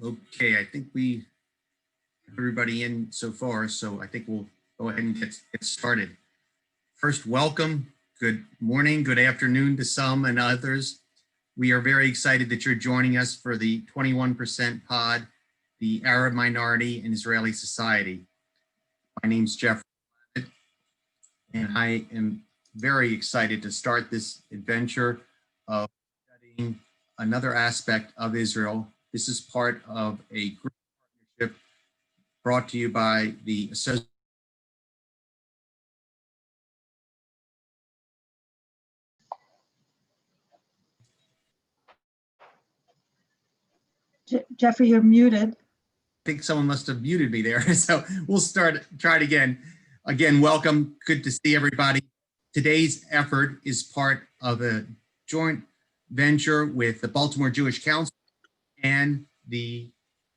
Okay, I think we have everybody in so far, so I think we'll go ahead and get started. First, welcome. Good morning, good afternoon to some and others. We are very excited that you're joining us for the 21% pod, the Arab Minority in Israeli Society. My name's Jeff, and I am very excited to start this adventure of studying another aspect of Israel. This is part of a group partnership brought to you by the Jeffrey, you're muted. I think someone must have muted me there. So we'll try it again. Again, welcome. Good to see everybody. Today's effort is part of a joint venture with the Baltimore Jewish Council and the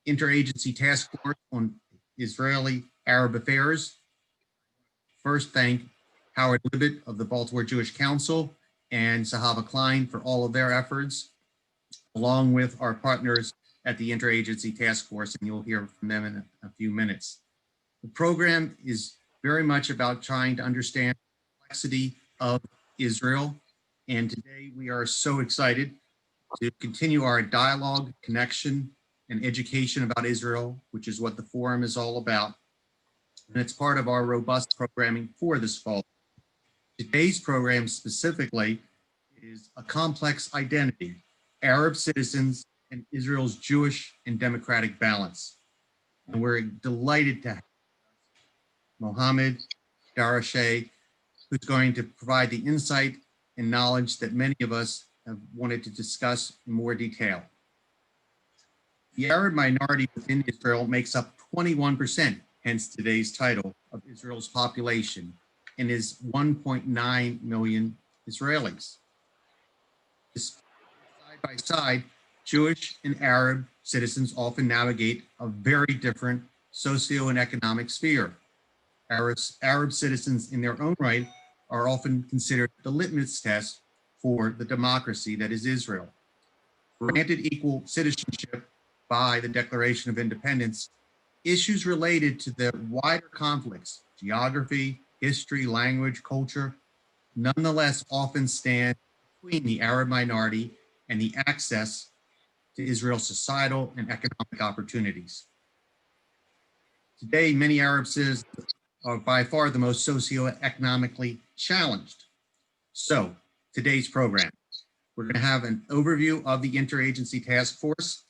Interagency Task Force on Israeli Arab Affairs. First, thank Howard Libet of the Baltimore Jewish Council and Sahava Klein for all of their efforts, along with our partners at the Interagency Task Force, and you'll hear from them in a few minutes. The program is very much about trying to understand the complexity of Israel, and today we are so excited to continue our dialogue, connection, and education about Israel, which is what the forum is all about, and it's part of our robust programming for this fall. Today's program specifically is a complex identity, Arab citizens and Israel's Jewish and democratic balance. And we're delighted to have Mohammad Darawshe, who's going to provide the insight and knowledge that many of us have wanted to discuss in more detail. The Arab minority within Israel makes up 21%, hence today's title, of Israel's population, and is 1.9 million Israelis. Side by side, Jewish and Arab citizens often navigate a very different socio and economic sphere. Arab citizens in their own right are often considered the litmus test for the democracy that is Israel. Granted equal citizenship by the Declaration of Independence, issues related to the wider conflicts, geography, history, language, culture, nonetheless often stand between the Arab minority and the access to Israel's societal and economic opportunities. Today, many Arab citizens are by far the most socioeconomically challenged. So, today's program, we're going to have an overview of the Interagency Task Force,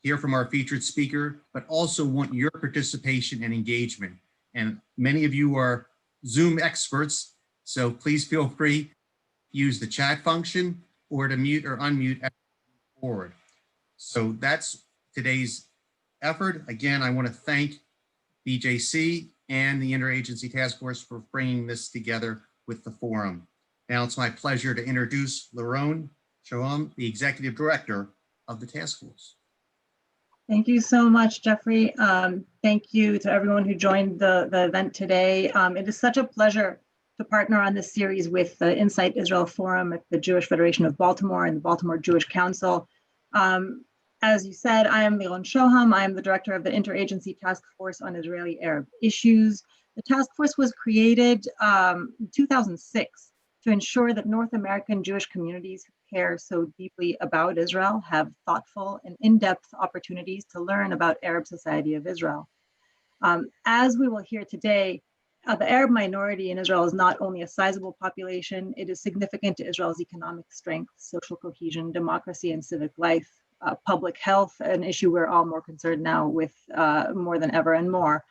hear from our featured speaker, but also want your participation and engagement. And many of you are Zoom experts, so please feel free to use the chat function or to mute or unmute as we move forward. So that's today's effort. Again, I want to thank BJC and the Interagency Task Force for bringing this together with the forum. Now it's my pleasure to introduce Liron Shoham, the Executive Director of the Task Force. Thank you so much, Jeffrey. Thank you to everyone who joined the event today. It is such a pleasure to partner on this series with the Insight Israel Forum at the Jewish Federation of Baltimore and the Baltimore Jewish Council. As you said, I am Liron Shoham. I am the director of the Interagency Task Force on Israeli Arab Issues. The task force was created in 2006 to ensure that North American Jewish communities who care so deeply about Israel have thoughtful and in-depth opportunities to learn about Arab society of Israel. As we will hear today, the Arab minority in Israel is not only a sizable population, it is significant to Israel's economic strength, social cohesion, democracy, and civic life. Public health, an issue we're all more concerned now with more than ever and more.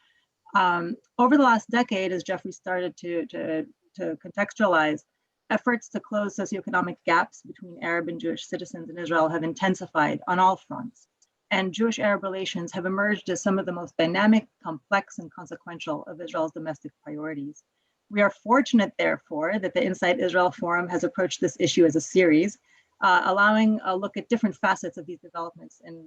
Over the last decade, as Jeffrey started to contextualize, efforts to close socioeconomic gaps between Arab and Jewish citizens in Israel have intensified on all fronts. And Jewish-Arab relations have emerged as some of the most dynamic, complex, and consequential of Israel's domestic priorities. We are fortunate, therefore, that the Insight Israel Forum has approached this issue as a series, allowing a look at different facets of these developments and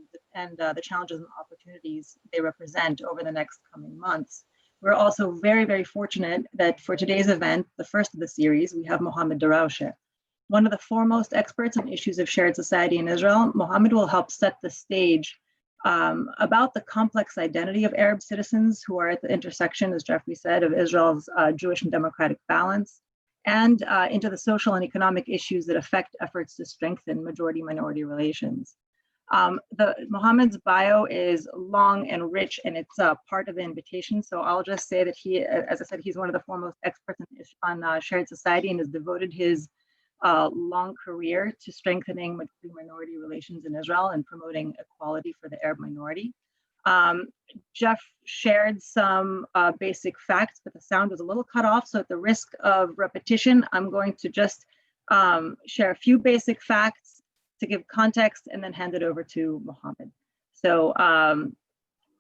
the challenges and opportunities they represent over the next coming months. We're also very, very fortunate that for today's event, the first of the series, we have Mohammad Darawshe. One of the foremost experts on issues of shared society in Israel, Mohammad will help set the stage about the complex identity of Arab citizens who are at the intersection, as Jeffrey said, of Israel's Jewish and democratic balance, and into the social and economic issues that affect efforts to strengthen majority-minority relations. Mohammed's bio is long and rich, and it's part of the invitation. So I'll just say that he, as I said, he's one of the foremost experts on shared society and has devoted his long career to strengthening majority-minority relations in Israel and promoting equality for the Arab minority. Jeff shared some basic facts, but the sound was a little cut off. So at the risk of repetition, I'm going to just share a few basic facts to give context and then hand it over to Mohammed. So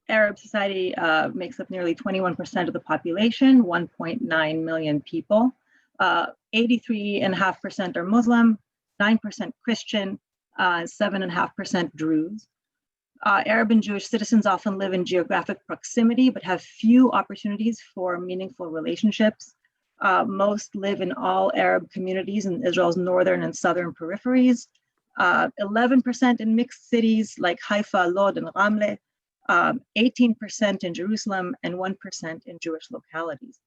Arab society makes up nearly 21% of the population, 1.9 million people. 83.5% are Muslim, 9% Christian, 7.5% Druze. Arab and Jewish citizens often live in geographic proximity, but have few opportunities for meaningful relationships. Most live in all Arab communities in Israel's northern and southern peripheries. 11% in mixed cities like Haifa, Lod, and Ramle, 18% in Jerusalem, and 1% in Jewish localities.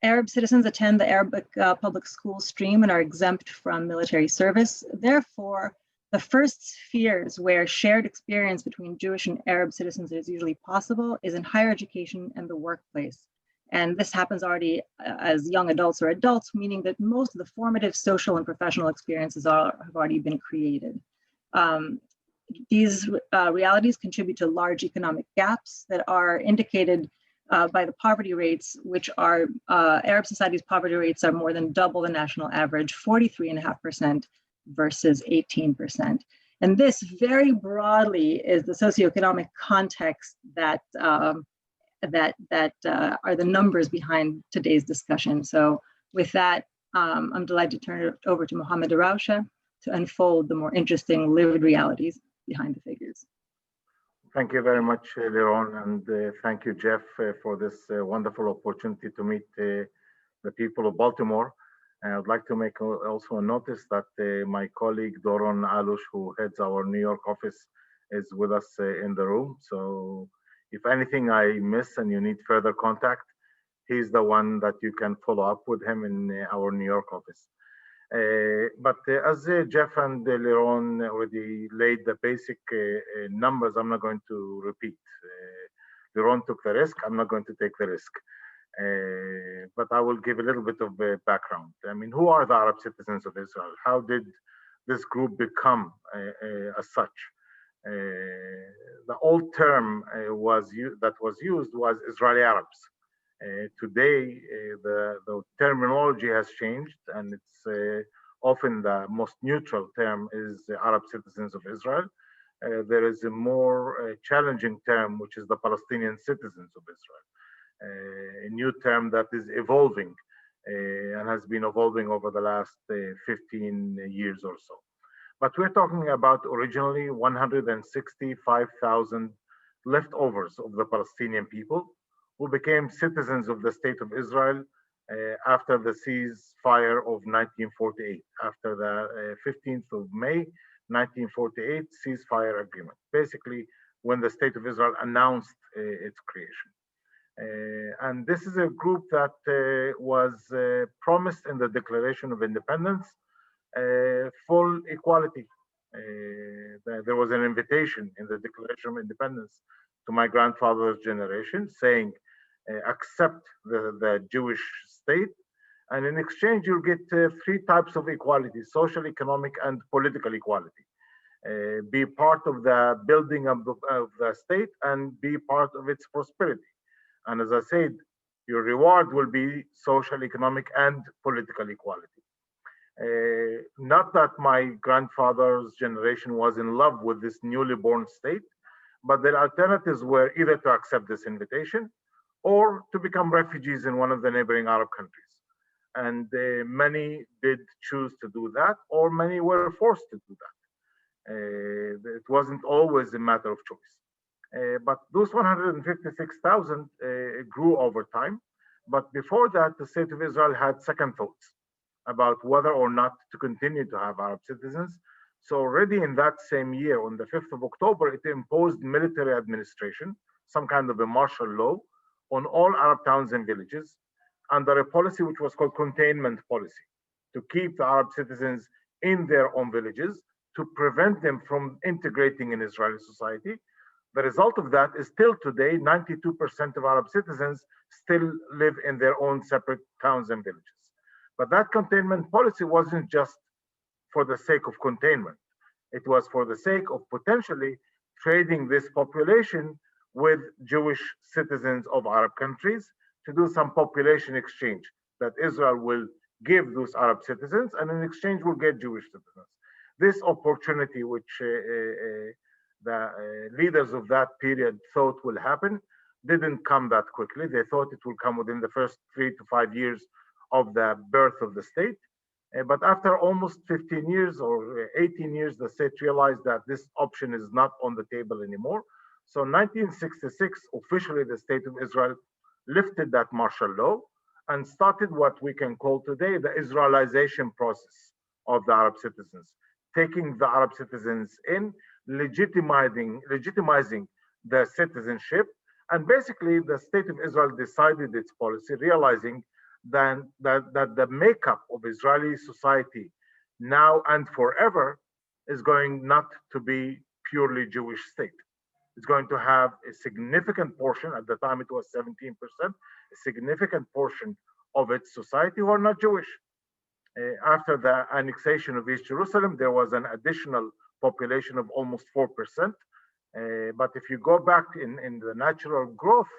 Arab citizens attend the Arabic public school stream and are exempt from military service. Therefore, the first spheres where shared experience between Jewish and Arab citizens is usually possible is in higher education and the workplace. And this happens already as young adults or adults, meaning that most of the formative social and professional experiences have already been created. These realities contribute to large economic gaps that are indicated by the poverty rates, which are Arab society's poverty rates are more than double the national average, 43.5% versus 18%. And this very broadly is the socioeconomic context that are the numbers behind today's discussion. So with that, I'm delighted to turn it over to Mohammad Darawshe to unfold the more interesting lived realities behind the figures. Thank you very much, Liron, and thank you, Jeff, for this wonderful opportunity to meet the people of Baltimore. And I'd like to make also a notice that my colleague Doron Alush, who heads our New York office, is with us in the room. So if anything I miss and you need further contact, he's the one that you can follow up with him in our New York office. But as Jeff and Liron already laid the basic numbers, I'm not going to repeat. Liron took the risk, I'm not going to take the risk. But I will give a little bit of background. I mean, who are the Arab citizens of Israel? How did this group become as such? The old term that was used was Israeli Arabs. Today, the terminology has changed, and it's often the most neutral term is Arab citizens of Israel. There is a more challenging term, which is the Palestinian citizens of Israel, a new term that is evolving and has been evolving over the last 15 years or so. But we're talking about originally 165,000 leftovers of the Palestinian people who became citizens of the State of Israel after the ceasefire of 1948, after the 15th of May, 1948 ceasefire agreement, basically when the State of Israel announced its creation. And this is a group that was promised in the Declaration of Independence full equality. There was an invitation in the Declaration of Independence to my grandfather's generation saying, accept the Jewish state, and in exchange you'll get three types of equality: social, economic, and political equality. Be part of the building of the state and be part of its prosperity. And as I said, your reward will be social, economic, and political equality. Not that my grandfather's generation was in love with this newly born state, but their alternatives were either to accept this invitation or to become refugees in one of the neighboring Arab countries. And many did choose to do that, or many were forced to do that. It wasn't always a matter of choice. But those 156,000 grew over time. But before that, the State of Israel had second thoughts about whether or not to continue to have Arab citizens, So already in that same year, on the 5th of October, it imposed military administration, some kind of a martial law, on all Arab towns and villages under a policy which was called containment policy, to keep the Arab citizens in their own villages, to prevent them from integrating in Israeli society. The result of that is still today, 92% of Arab citizens still live in their own separate towns and villages. But that containment policy wasn't just for the sake of containment. It was for the sake of potentially trading this population with Jewish citizens of Arab countries to do some population exchange that Israel will give those Arab citizens, and in exchange will get Jewish citizens. This opportunity, which the leaders of that period thought will happen, didn't come that quickly. They thought it will come within the first 3 to 5 years of the birth of the state. But after almost 15 years or 18 years, the state realized that this option is not on the table anymore. So in 1966, officially the state of Israel lifted that martial law and started what we can call today the Israelization process of the Arab citizens, taking the Arab citizens in, legitimizing the citizenship. And basically, the state of Israel decided its policy, realizing that the makeup of Israeli society now and forever is going not to be purely Jewish state. It's going to have a significant portion, at the time it was 17%, a significant portion of its society who are not Jewish. After the annexation of East Jerusalem, there was an additional population of almost 4%. But if you go back in the natural growth,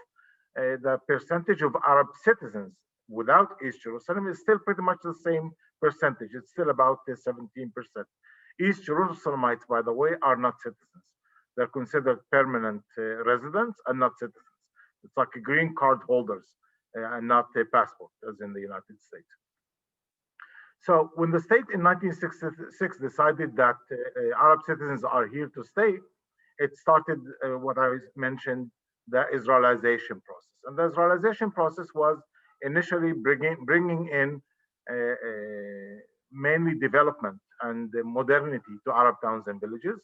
the percentage of Arab citizens without East Jerusalem is still pretty much the same percentage. It's still about 17%. East Jerusalemites, by the way, are not citizens. They're considered permanent residents and not citizens. It's like a green card holders and not a passport, as in the United States. So when the state in 1966 decided that Arab citizens are here to stay, it started what I mentioned, the Israelization process. And the Israelization process was initially bringing in mainly development and modernity to Arab towns and villages,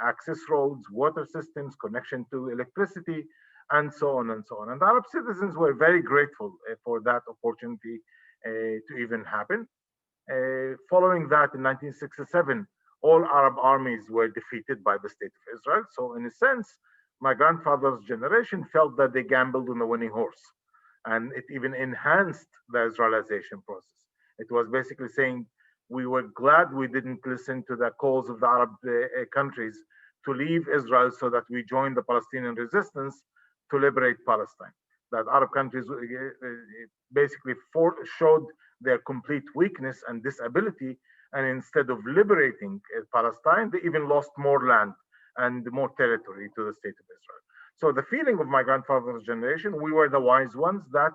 access roads, water systems, connection to electricity, and so on and so on. And the Arab citizens were very grateful for that opportunity to even happen. Following that, in 1967, all Arab armies were defeated by the state of Israel. So in a sense, my grandfather's generation felt that they gambled on the winning horse. And it even enhanced the Israelization process. It was basically saying, we were glad we didn't listen to the calls of the Arab countries to leave Israel so that we joined the Palestinian resistance to liberate Palestine. That Arab countries basically showed their complete weakness and disability, and instead of liberating Palestine, they even lost more land and more territory to the state of Israel. So the feeling of my grandfather's generation, we were the wise ones that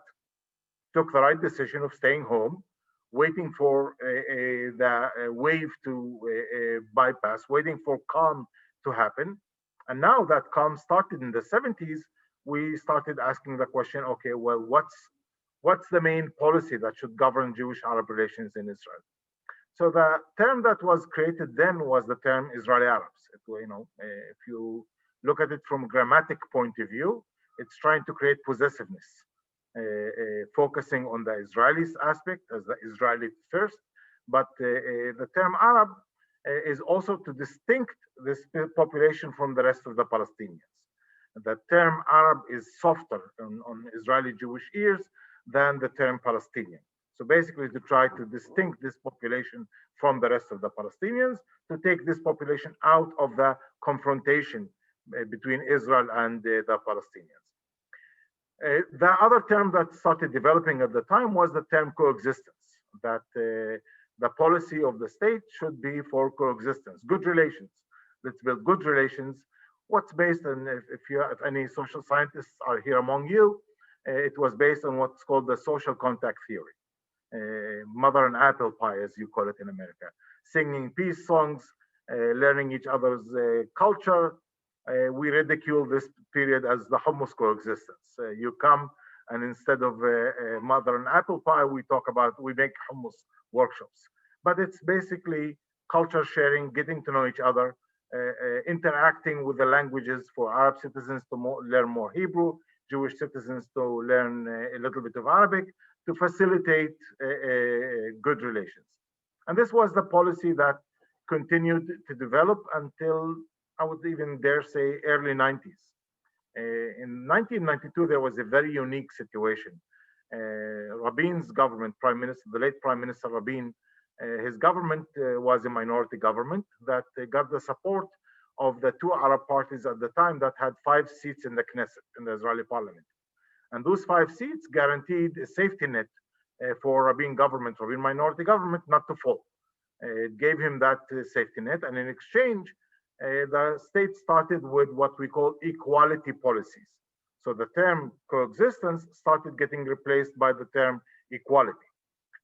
took the right decision of staying home, waiting for the wave to bypass, waiting for calm to happen. And now that calm started in the 70s, we started asking the question, okay, well, what's the main policy that should govern Jewish-Arab relations in Israel? So the term that was created then was the term Israeli Arabs. If you look at it from a grammatic point of view, it's trying to create possessiveness, focusing on the Israelis aspect as the Israeli first. But the term Arab is also to distinct this population from the rest of the Palestinians. The term Arab is softer on Israeli Jewish ears than the term Palestinian. So basically to try to distinct this population from the rest of the Palestinians, to take this population out of the confrontation between Israel and the Palestinians. The other term that started developing at the time was the term coexistence, that the policy of the state should be for coexistence, good relations. Let's build good relations. What's based on, if any social scientists are here among you, it was based on what's called the social contact theory. Mother and apple pie, as you call it in America. Singing peace songs, learning each other's culture. We ridicule this period as the hummus coexistence. You come and instead of mother and apple pie, we make hummus workshops. But it's basically culture sharing, getting to know each other, interacting with the languages for Arab citizens to learn more Hebrew, Jewish citizens to learn a little bit of Arabic, to facilitate good relations. And this was the policy that continued to develop until, I would even dare say, early 90s. In 1992, there was a very unique situation. Rabin's government, Prime Minister, the late Prime Minister Rabin, his government was a minority government that got the support of the two Arab parties at the time that had 5 seats in the Knesset, in the Israeli parliament. And those 5 seats guaranteed a safety net for Rabin government, Rabin minority government, not to fall. It gave him that safety net. And in exchange, the state started with what we call equality policies. So the term coexistence started getting replaced by the term equality.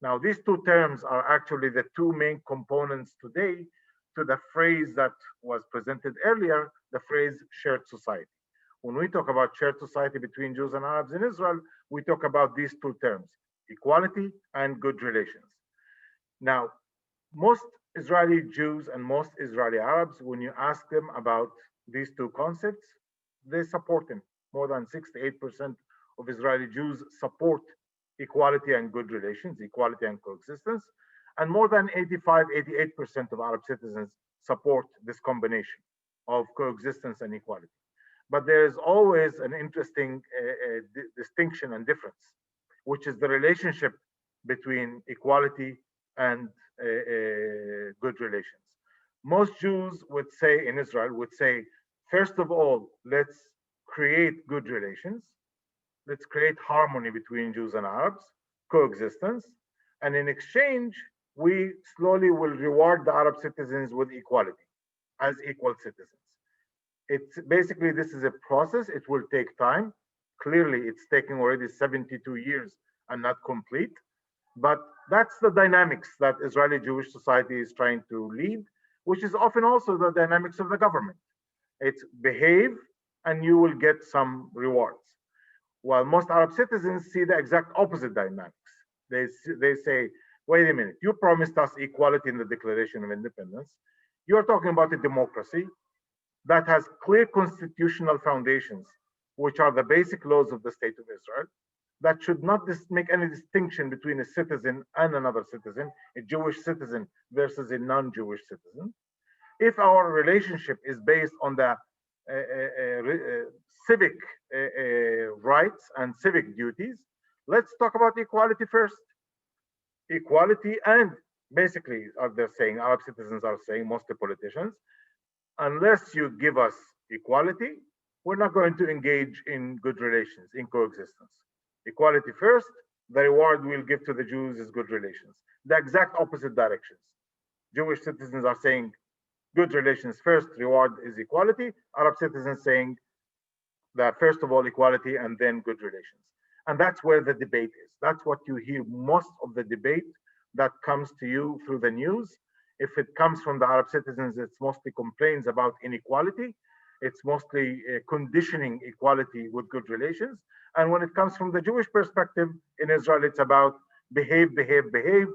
Now, these two terms are actually the two main components today to the phrase that was presented earlier, the phrase shared society. When we talk about shared society between Jews and Arabs in Israel, we talk about these two terms, equality and good relations. Now, most Israeli Jews and most Israeli Arabs, when you ask them about these two concepts, they support them. More than 68% of Israeli Jews support equality and good relations, equality and coexistence. And more than 85, 88% of Arab citizens support this combination of coexistence and equality. But there is always an interesting distinction and difference, which is the relationship between equality and good relations. Most Jews would say in Israel, would say, first of all, let's create good relations. Let's create harmony between Jews and Arabs, coexistence. And in exchange, we slowly will reward the Arab citizens with equality as equal citizens. It's basically, this is a process. It will take time. Clearly, it's taking already 72 years and not complete. But that's the dynamics that Israeli Jewish society is trying to lead, which is often also the dynamics of the government. It's behave and you will get some rewards. While most Arab citizens see the exact opposite dynamics. They say, wait a minute, you promised us equality in the Declaration of Independence. You're talking about a democracy that has clear constitutional foundations, which are the basic laws of the State of Israel, that should not make any distinction between a citizen and another citizen, a Jewish citizen versus a non-Jewish citizen. If our relationship is based on the civic rights and civic duties, let's talk about equality first. Equality, and basically, they're saying, Arab citizens are saying, mostly politicians, unless you give us equality, we're not going to engage in good relations, in coexistence. Equality first, the reward we'll give to the Jews is good relations. The exact opposite directions. Jewish citizens are saying good relations first, reward is equality. Arab citizens saying that first of all equality and then good relations. And that's where the debate is. That's what you hear most of the debate that comes to you through the news. If it comes from the Arab citizens, it's mostly complaints about inequality. It's mostly conditioning equality with good relations. And when it comes from the Jewish perspective in Israel, it's about behave, behave, behave.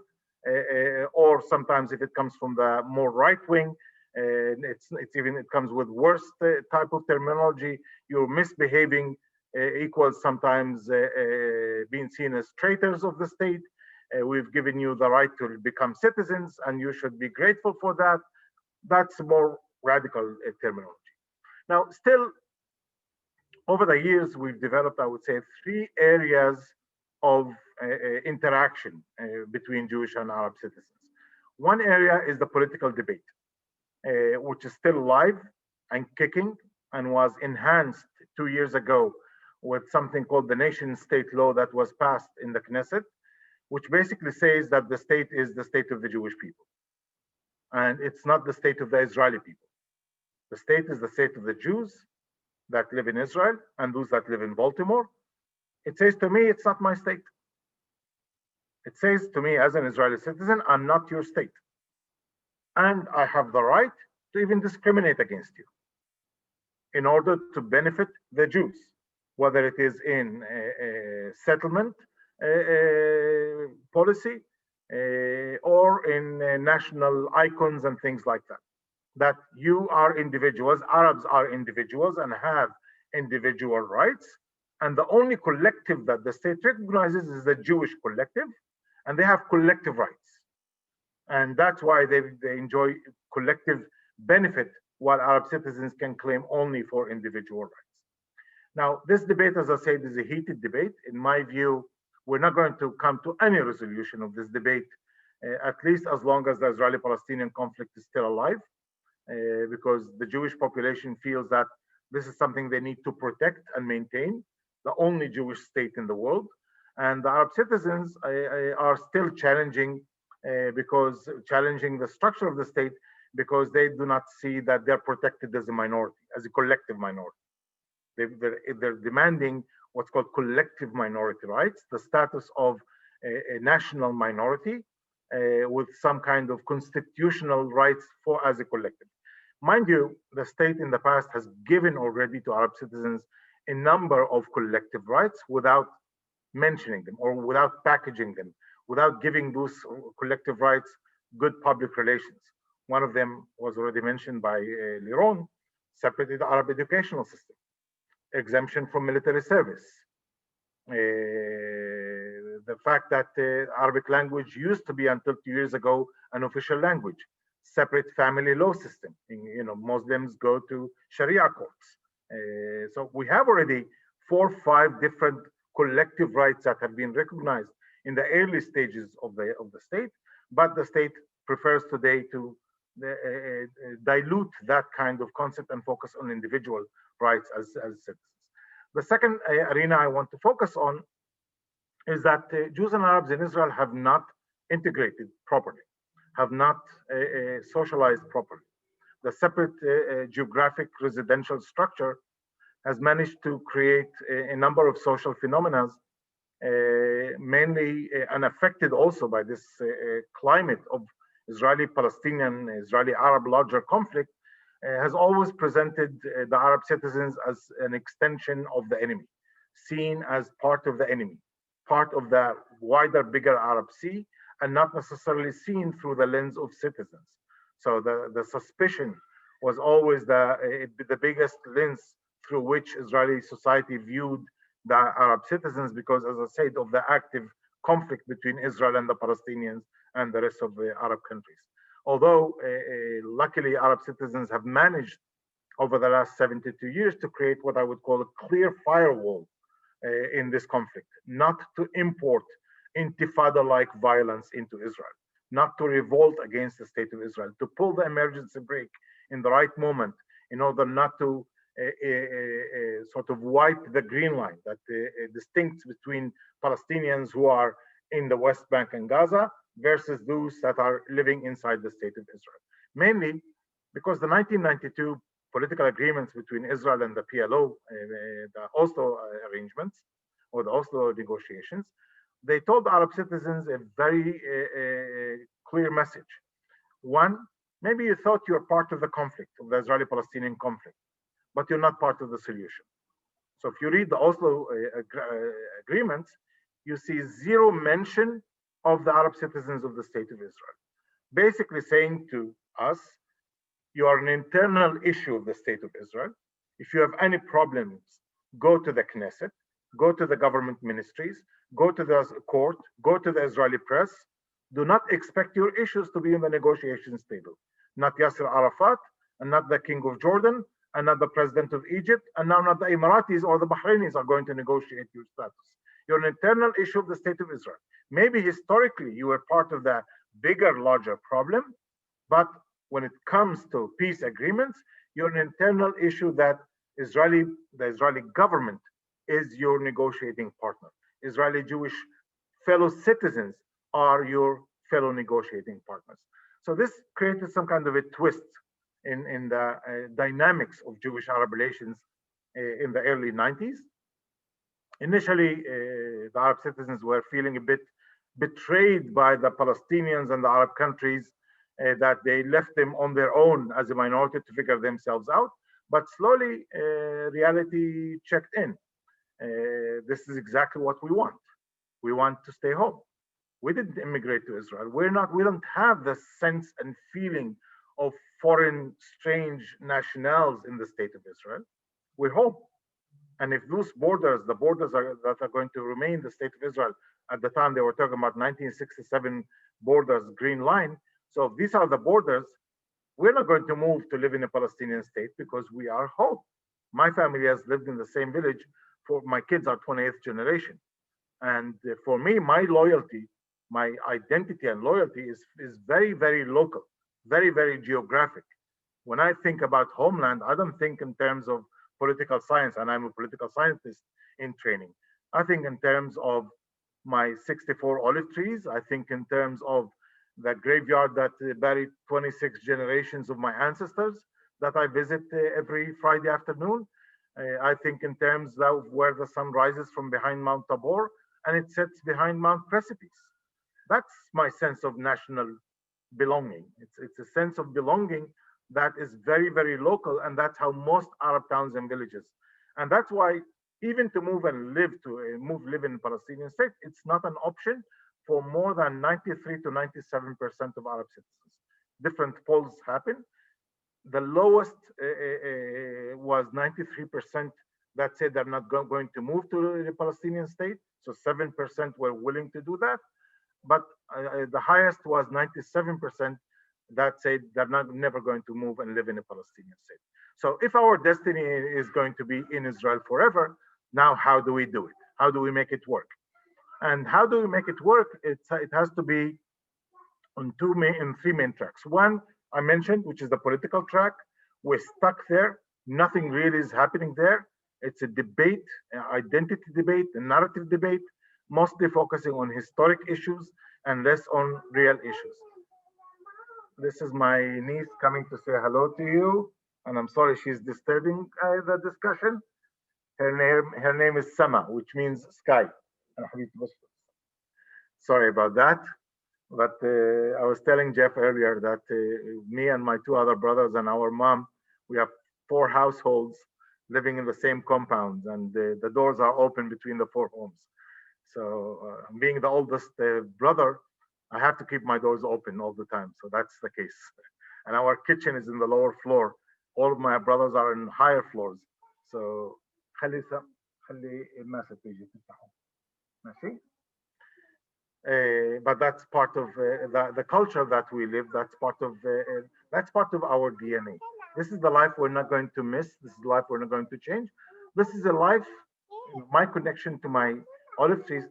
Or sometimes if it comes from the more right wing, it comes with worse type of terminology. You're misbehaving equals sometimes being seen as traitors of the state. We've given you the right to become citizens and you should be grateful for that. That's more radical terminology. Now, still, over the years, we've developed, I would say, 3 areas of interaction between Jewish and Arab citizens. One area is the political debate, which is still live and kicking and was enhanced 2 years ago with something called the nation state law that was passed in the Knesset, which basically says that the state is the state of the Jewish people. And it's not the state of the Israeli people. The state is the state of the Jews that live in Israel and those that live in Baltimore. It says to me, it's not my state. It says to me as an Israeli citizen, I'm not your state. And I have the right to even discriminate against you in order to benefit the Jews, whether it is in settlement policy, or in national icons and things like that. That you are individuals, Arabs are individuals and have individual rights. And the only collective that the state recognizes is the Jewish collective, and they have collective rights. And that's why they enjoy collective benefit, while Arab citizens can claim only for individual rights. Now, this debate, as I said, is a heated debate. In my view, we're not going to come to any resolution of this debate, at least as long as the Israeli-Palestinian conflict is still alive, because the Jewish population feels that this is something they need to protect and maintain, the only Jewish state in the world. And the Arab citizens are still challenging the structure of the state, because they do not see that they're protected as a minority, as a collective minority. They're demanding what's called collective minority rights, the status of a national minority with some kind of constitutional rights as a collective. Mind you, the state in the past has given already to Arab citizens a number of collective rights without mentioning them, or without packaging them, without giving those collective rights good public relations. One of them was already mentioned by Liron: separated Arab educational system, exemption from military service, the fact that Arabic language used to be, until 2 years ago, an official language, separate family law system. Muslims go to Sharia courts. So we have already 4 or 5 different collective rights that have been recognized in the early stages of the state, but the state prefers today to dilute that kind of concept and focus on individual rights as citizens. The second arena I want to focus on is that Jews and Arabs in Israel have not integrated properly, have not socialized properly. The separate geographic residential structure has managed to create a number of social phenomena, mainly unaffected also by this climate of Israeli-Palestinian, Israeli-Arab larger conflict, has always presented the Arab citizens as an extension of the enemy, seen as part of the enemy, part of the wider, bigger Arab Sea, and not necessarily seen through the lens of citizens. So the suspicion was always the biggest lens through which Israeli society viewed the Arab citizens, because, as I said, of the active conflict between Israel and the Palestinians and the rest of the Arab countries. Although luckily Arab citizens have managed over the last 72 years to create what I would call a clear firewall in this conflict, not to import intifada-like violence into Israel, not to revolt against the state of Israel, to pull the emergency brake in the right moment in order not to sort of wipe the green line that distincts between Palestinians who are in the West Bank and Gaza versus those that are living inside the state of Israel. Mainly because the 1992 political agreements between Israel and the PLO, the Oslo arrangements, or the Oslo negotiations, they told Arab citizens a very clear message. One, maybe you thought you were part of the conflict, of the Israeli-Palestinian conflict, but you're not part of the solution. So if you read the Oslo agreements, you see 0 mention of the Arab citizens of the state of Israel, basically saying to us, you are an internal issue of the state of Israel. If you have any problems, go to the Knesset, go to the government ministries, go to the court, go to the Israeli press. Do not expect your issues to be in the negotiations table. Not Yasser Arafat, and not the King of Jordan, and not the President of Egypt, and now not the Emiratis or the Bahrainis are going to negotiate your status. You're an internal issue of the state of Israel. Maybe historically you were part of the bigger, larger problem, but when it comes to peace agreements, you're an internal issue that the Israeli government is your negotiating partner. Israeli Jewish fellow citizens are your fellow negotiating partners. So this created some kind of a twist in the dynamics of Jewish-Arab relations in the early 90s. Initially, the Arab citizens were feeling a bit betrayed by the Palestinians and the Arab countries, that they left them on their own as a minority to figure themselves out. But slowly, reality checked in. This is exactly what we want. We want to stay home. We didn't immigrate to Israel. We don't have the sense and feeling of foreign, strange nationals in the state of Israel. We're home. And if those borders, the borders that are going to remain the state of Israel, at the time they were talking about 1967 borders, green line. So if these are the borders, we're not going to move to live in a Palestinian state because we are home. My family has lived in the same village for my kids are 28th generation. And for me, my loyalty, my identity and loyalty is very, very local, very, very geographic. When I think about homeland, I don't think in terms of political science, and I'm a political scientist in training. I think in terms of my 64 olive trees. I think in terms of the graveyard that buried 26 generations of my ancestors that I visit every Friday afternoon. I think in terms of where the sun rises from behind Mount Tabor and it sets behind Mount Precipice. That's my sense of national belonging. It's a sense of belonging that is very, very local, and that's how most Arab towns and villages. And that's why even to move and live in Palestinian state, it's not an option for more than 93 to 97% of Arab citizens. Different polls happen. The lowest was 93% that said they're not going to move to the Palestinian state. So 7% were willing to do that. But the highest was 97% that said they're never going to move and live in a Palestinian state. So if our destiny is going to be in Israel forever, now how do we do it? How do we make it work? And how do we make it work? It has to be on three main tracks. One, I mentioned, which is the political track. We're stuck there. Nothing really is happening there. It's a debate, identity debate, a narrative debate, mostly focusing on historic issues and less on real issues. This is my niece coming to say hello to you, and I'm sorry she's disturbing the discussion. Her name is Sama, which means sky. Sorry about that. But I was telling Jeff earlier that me and my two other brothers and our mom, we have 4 households living in the same compound, and the doors are open between the 4 homes. So being the oldest brother, I have to keep my doors open all the time. So that's the case. And our kitchen is in the lower floor. All of my brothers are in higher floors. So but that's part of the culture that we live. That's part of our DNA. This is the life we're not going to miss. This is the life we're not going to change. This is a life. My connection to my olive trees.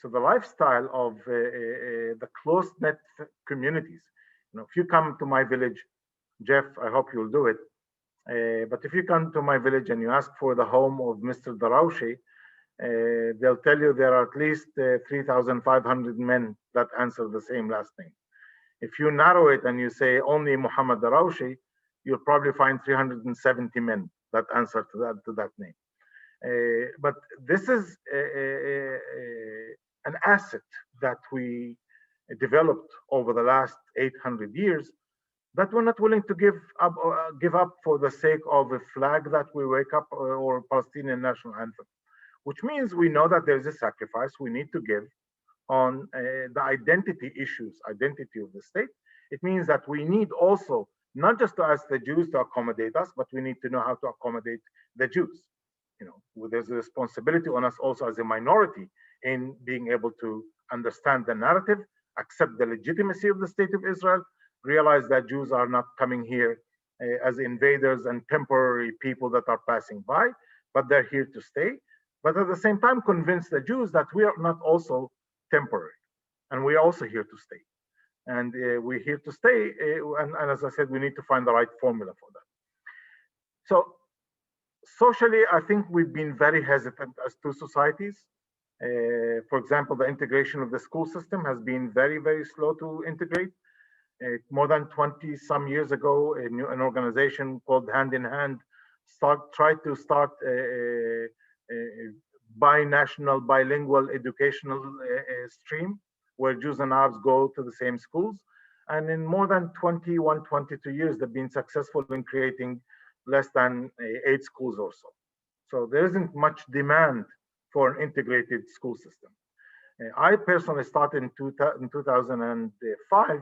So the lifestyle of the close-knit communities. If you come to my village, Jeff, I hope you'll do it. But if you come to my village and you ask for the home of Mr. Darawshe, they'll tell you there are at least 3,500 men that answer the same last name. If you narrow it and you say only Mohammad Darawshe, you'll probably find 370 men that answer to that name. But this is an asset that we developed over the last 800 years that we're not willing to give up for the sake of a flag that we wake up or Palestinian national anthem, which means we know that there's a sacrifice we need to give on the identity issues, identity of the state. It means that we need also not just to ask the Jews to accommodate us, but we need to know how to accommodate the Jews. There's a responsibility on us also as a minority in being able to understand the narrative, accept the legitimacy of the state of Israel, realize that Jews are not coming here as invaders and temporary people that are passing by, but they're here to stay. But at the same time, convince the Jews that we are not also temporary, and we're also here to stay. And we're here to stay, and as I said, we need to find the right formula for that. So socially, I think we've been very hesitant as two societies. For example, the integration of the school system has been very, very slow to integrate. More than 20 some years ago, an organization called Hand in Hand tried to start a binational, bilingual educational stream where Jews and Arabs go to the same schools. And in more than 21, 22 years, they've been successful in creating less than 8 schools or so. So there isn't much demand for an integrated school system. I personally started in 2005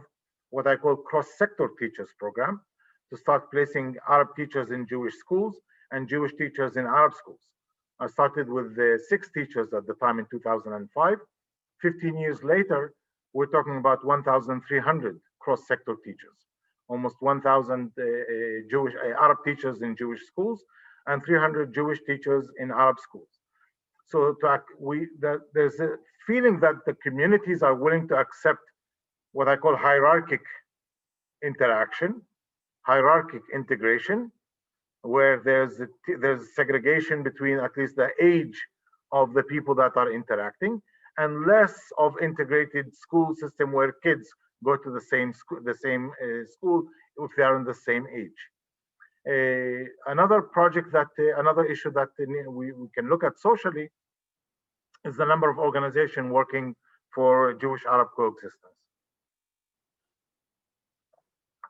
what I call cross-sector teachers program to start placing Arab teachers in Jewish schools and Jewish teachers in Arab schools. I started with 6 teachers at the time in 2005. 15 years later, we're talking about 1,300 cross-sector teachers, almost 1,000 Jewish Arab teachers in Jewish schools and 300 Jewish teachers in Arab schools. So there's a feeling that the communities are willing to accept what I call hierarchic interaction, hierarchic integration, where there's segregation between at least the age of the people that are interacting, and less of integrated school system where kids go to the same school if they are in the same age. Another issue that we can look at socially is the number of organizations working for Jewish-Arab coexistence.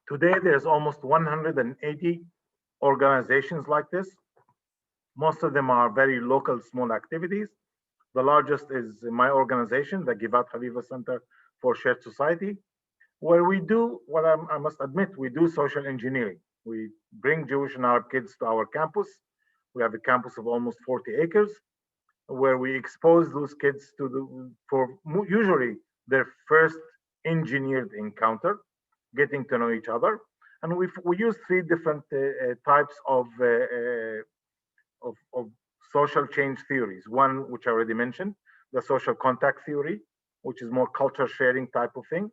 Today, there's almost 180 organizations like this. Most of them are very local, small activities. The largest is my organization, the Givat Haviva Center for Shared Society, where we do what I must admit, we do social engineering. We bring Jewish and Arab kids to our campus. We have a campus of almost 40 acres, where we expose those kids for usually their first engineered encounter, getting to know each other. And we use 3 different types of social change theories. One, which I already mentioned, the social contact theory, which is more culture sharing type of thing,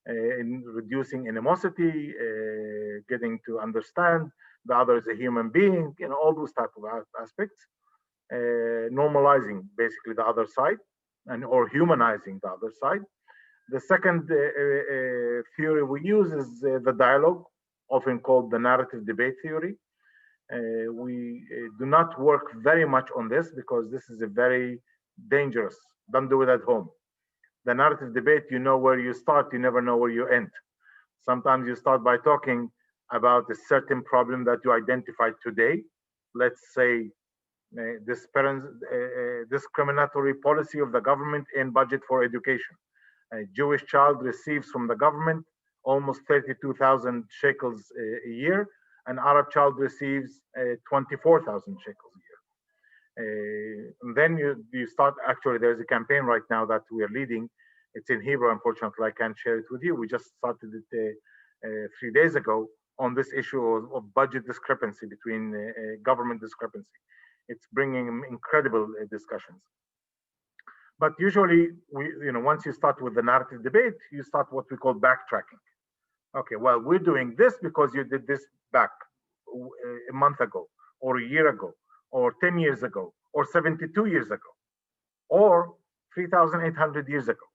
in reducing animosity, getting to understand the other as a human being, all those type of aspects, normalizing basically the other side or humanizing the other side. The second theory we use is the dialogue, often called the narrative debate theory. We do not work very much on this because this is a very dangerous. Don't do it at home. The narrative debate, you know where you start, you never know where you end. Sometimes you start by talking about a certain problem that you identified today. Let's say this discriminatory policy of the government in budget for education. A Jewish child receives from the government almost 32,000 shekels a year. An Arab child receives 24,000 shekels a year. And then you start, actually, there's a campaign right now that we are leading. It's in Hebrew, unfortunately, I can't share it with you. We just started it 3 days ago on this issue of budget discrepancy between government discrepancy. It's bringing incredible discussions. But usually, once you start with the narrative debate, you start what we call backtracking. Okay, well, we're doing this because you did this back a month ago, or a year ago, or 10 years ago, or 72 years ago, or 3,800 years ago.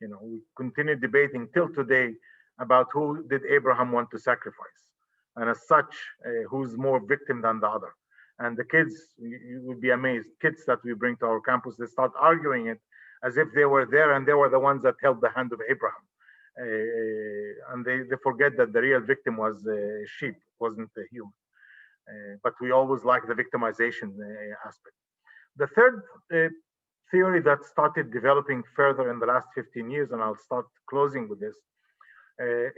We continue debating till today about who did Abraham want to sacrifice, and as such, who's more victim than the other. And the kids, you would be amazed, kids that we bring to our campus, they start arguing it as if they were there and they were the ones that held the hand of Abraham. And they forget that the real victim was a sheep, wasn't a human. But we always like the victimization aspect. The third theory that started developing further in the last 15 years, and I'll start closing with this,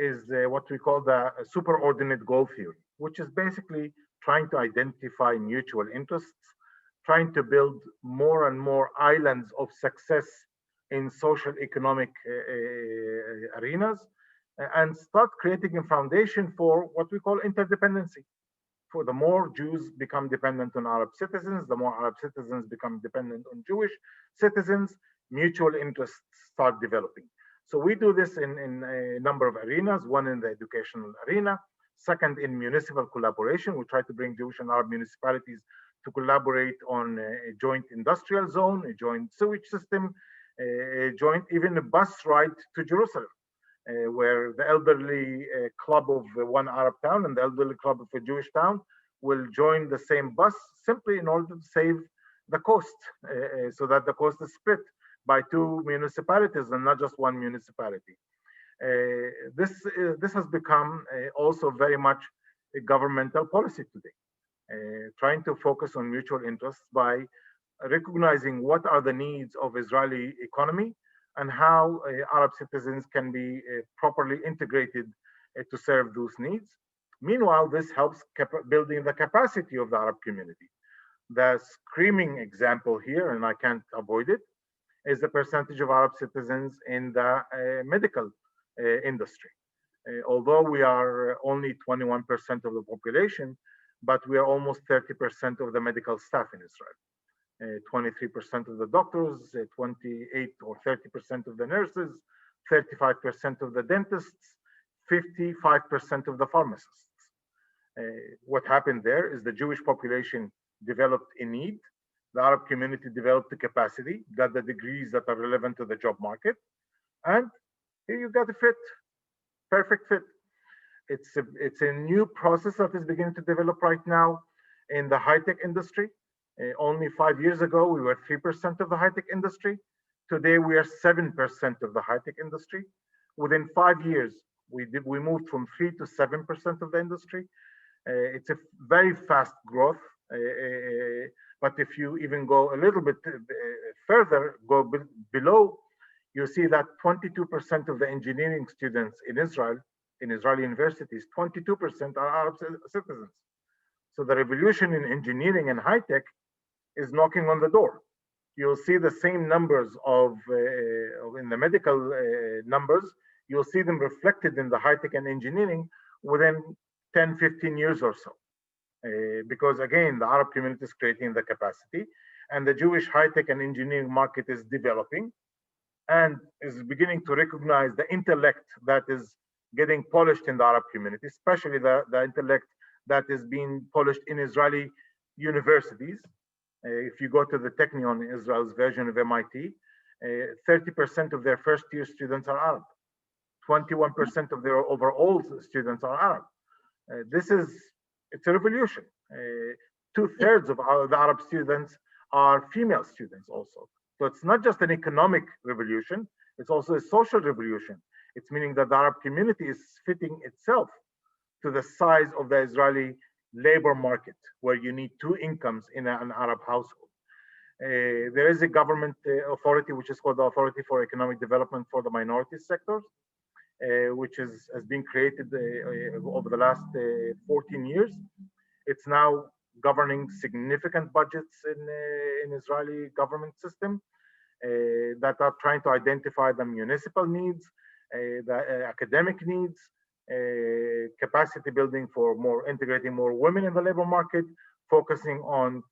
is what we call the superordinate goal theory, which is basically trying to identify mutual interests, trying to build more and more islands of success in social economic arenas, and start creating a foundation for what we call interdependency. For the more Jews become dependent on Arab citizens, the more Arab citizens become dependent on Jewish citizens, mutual interests start developing. So we do this in a number of arenas, one in the educational arena, second in municipal collaboration. We try to bring Jewish and Arab municipalities to collaborate on a joint industrial zone, a joint sewage system, a joint, even a bus ride to Jerusalem, where the elderly club of one Arab town and the elderly club of a Jewish town will join the same bus simply in order to save the cost, so that the cost is split by 2 municipalities and not just one municipality. This has become also very much a governmental policy today. trying to focus on mutual interests by recognizing what are the needs of Israeli economy and how Arab citizens can be properly integrated to serve those needs. Meanwhile, this helps building the capacity of the Arab community. The screaming example here, and I can't avoid it, is the percentage of Arab citizens in the medical industry. Although we are only 21% of the population, but we are almost 30% of the medical staff in Israel. 23% of the doctors, 28 or 30% of the nurses, 35% of the dentists, 55% of the pharmacists. What happened there is the Jewish population developed a need, the Arab community developed the capacity, got the degrees that are relevant to the job market, and here you got a fit, perfect fit. It's a new process that is beginning to develop right now in the high-tech industry. Only 5 years ago, we were 3% of the high-tech industry. Today, we are 7% of the high-tech industry. Within 5 years, we moved from 3 to 7% of the industry. It's a very fast growth. But if you even go a little bit further, go below, you see that 22% of the engineering students in Israel, in Israeli universities, 22% are Arab citizens. So the revolution in engineering and high-tech is knocking on the door. You'll see the same numbers in the medical numbers, you'll see them reflected in the high-tech and engineering within 10, 15 years or so. Because again, the Arab community is creating the capacity and the Jewish high-tech and engineering market is developing and is beginning to recognize the intellect that is getting polished in the Arab community, especially the intellect that is being polished in Israeli universities. If you go to the Technion, Israel's version of MIT, 30% of their first-year students are Arab. 21% of their overall students are Arab. It's a revolution. 2/3 of the Arab students are female students also. So it's not just an economic revolution, it's also a social revolution. It's meaning that the Arab community is fitting itself to the size of the Israeli labor market, where you need 2 incomes in an Arab household. There is a government authority, which is called the Authority for Economic Development for the Minority Sectors, which has been created over the last 14 years. It's now governing significant budgets in Israeli government system that are trying to identify the municipal needs, the academic needs, capacity building for integrating more women in the labor market, focusing on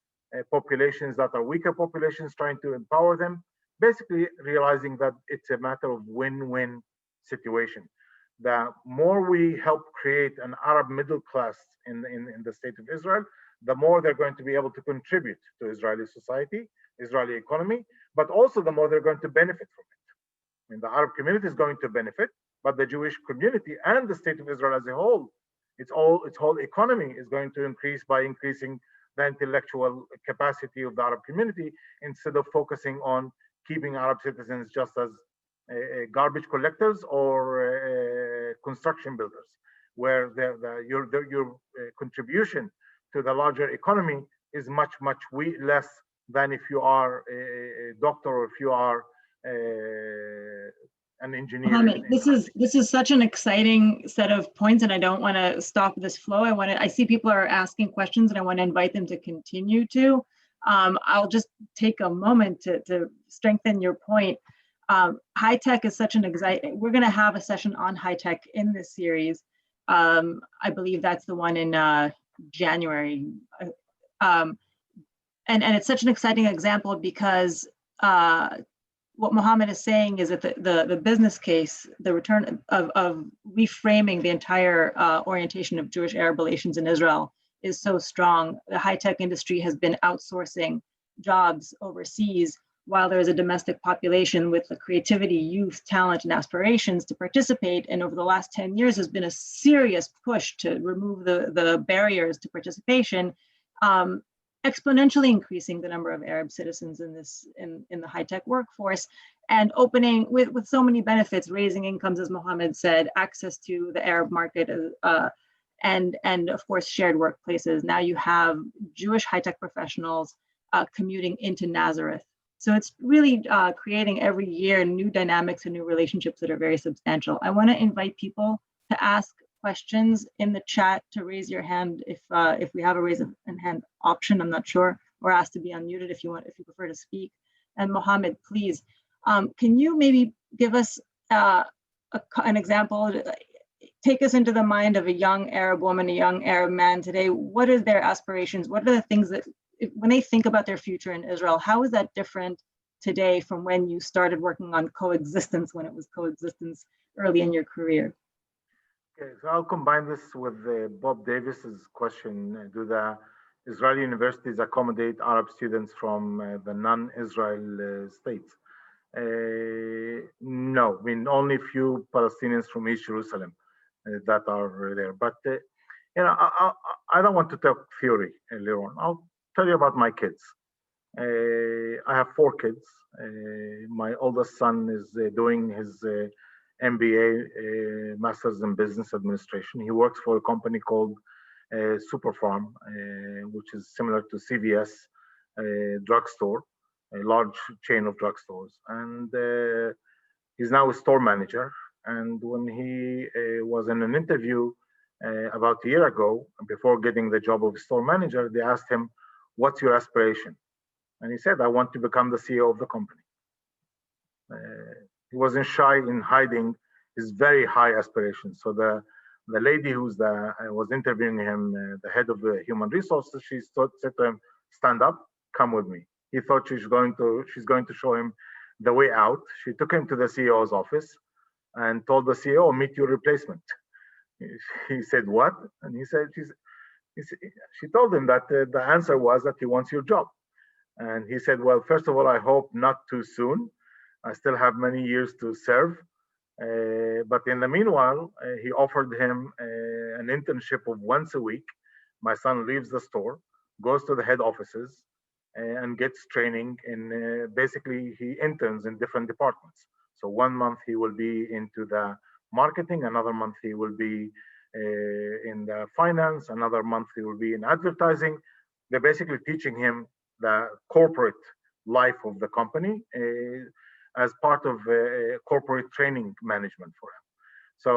populations that are weaker populations, trying to empower them, basically realizing that it's a matter of win-win situation. The more we help create an Arab middle class in the state of Israel, the more they're going to be able to contribute to Israeli society, Israeli economy, but also the more they're going to benefit from it. I mean, the Arab community is going to benefit, but the Jewish community and the state of Israel as a whole, its whole economy is going to increase by increasing the intellectual capacity of the Arab community instead of focusing on keeping Arab citizens just as garbage collectors or construction builders, where your contribution to the larger economy is much less than if you are a doctor or if you are an engineer. Mohammad, this is such an exciting set of points, and I don't want to stop this flow. I see people are asking questions, and I want to invite them to continue to. I'll just take a moment to strengthen your point. High tech is such an exciting. We're going to have a session on high tech in this series. I believe that's the one in January, and it's such an exciting example because what Mohammad is saying is that the business case, the return of reframing the entire orientation of Jewish-Arab relations in Israel is so strong. The high-tech industry has been outsourcing jobs overseas while there is a domestic population with the creativity, youth, talent, and aspirations to participate. And over the last 10 years has been a serious push to remove the barriers to participation, exponentially increasing the number of Arab citizens in the high-tech workforce, and opening with so many benefits, raising incomes, as Mohammad said, access to the Arab market, and of course shared workplaces. Now you have Jewish high-tech professionals commuting into Nazareth. So it's really creating every year new dynamics and new relationships that are very substantial. I want to invite people to ask questions in the chat, to raise your hand if we have a raise of hand option. I'm not sure, or ask to be unmuted if you prefer to speak. And Mohammed, please, can you maybe give us an example? Take us into the mind of a young Arab woman, a young Arab man today. What are their aspirations? What are the things that, when they think about their future in Israel, how is that different today from when you started working on coexistence, when it was coexistence early in your career? Okay, so I'll combine this with Bob Davis's question. Do the Israeli universities accommodate Arab students from the non-Israel states? No, I mean, only few Palestinians from East Jerusalem that are there. But, I don't want to talk theory later on. I'll tell you about my kids. I have 4 kids. My oldest son is doing his MBA, Masters in Business Administration. He works for a company called Superfarm, which is similar to CVS drugstore, a large chain of drugstores. And he's now a store manager. And when he was in an interview about a year ago, before getting the job of store manager, they asked him, "What's your aspiration?" And he said, "I want to become the CEO of the company." He wasn't shy in hiding his very high aspirations. So the lady who's was interviewing him, the head of the human resources, she said to him, "Stand up, come with me." He thought she's going to show him the way out. She took him to the CEO's office and told the CEO, "Meet your replacement." He said, "What?" And he said, she told him that the answer was that he wants your job. And he said, "Well, first of all, I hope not too soon. I still have many years to serve." But in the meanwhile, he offered him an internship of once a week. My son leaves the store, goes to the head offices, and gets training in basically he interns in different departments. So 1 month he will be into the marketing, another month he will be in the finance, another month he will be in advertising. They're basically teaching him the corporate life of the company as part of corporate training management for him. So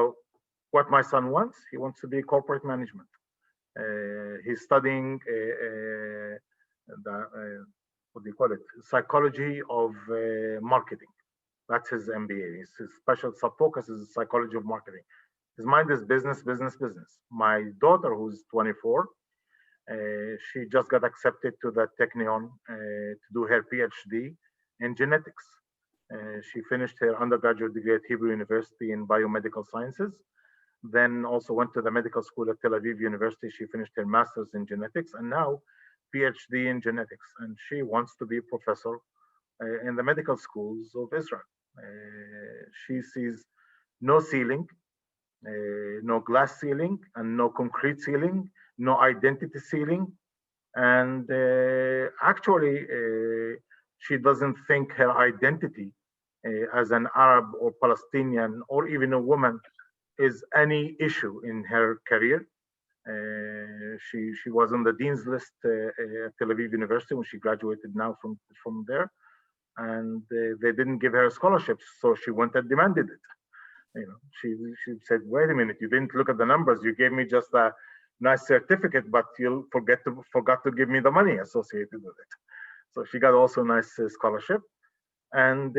what my son wants, he wants to be corporate management. He's studying what do you call it? Psychology of marketing. That's his MBA. His special sub-focus is psychology of marketing. His mind is business, business, business. My daughter, who's 24, she just got accepted to the Technion to do her PhD in genetics. She finished her undergraduate degree at Hebrew University in biomedical sciences. Then also went to the medical school at Tel Aviv University. She finished her master's in genetics and now PhD in genetics. And she wants to be a professor in the medical schools of Israel. She sees no ceiling, no glass ceiling, and no concrete ceiling, no identity ceiling. And actually, she doesn't think her identity as an Arab or Palestinian or even a woman is any issue in her career. She was on the dean's list at Tel Aviv University when she graduated now from there. And they didn't give her a scholarship, so she went and demanded it. She said, "Wait a minute, you didn't look at the numbers. You gave me just a nice certificate, but you forgot to give me the money associated with it." So she got also a nice scholarship. And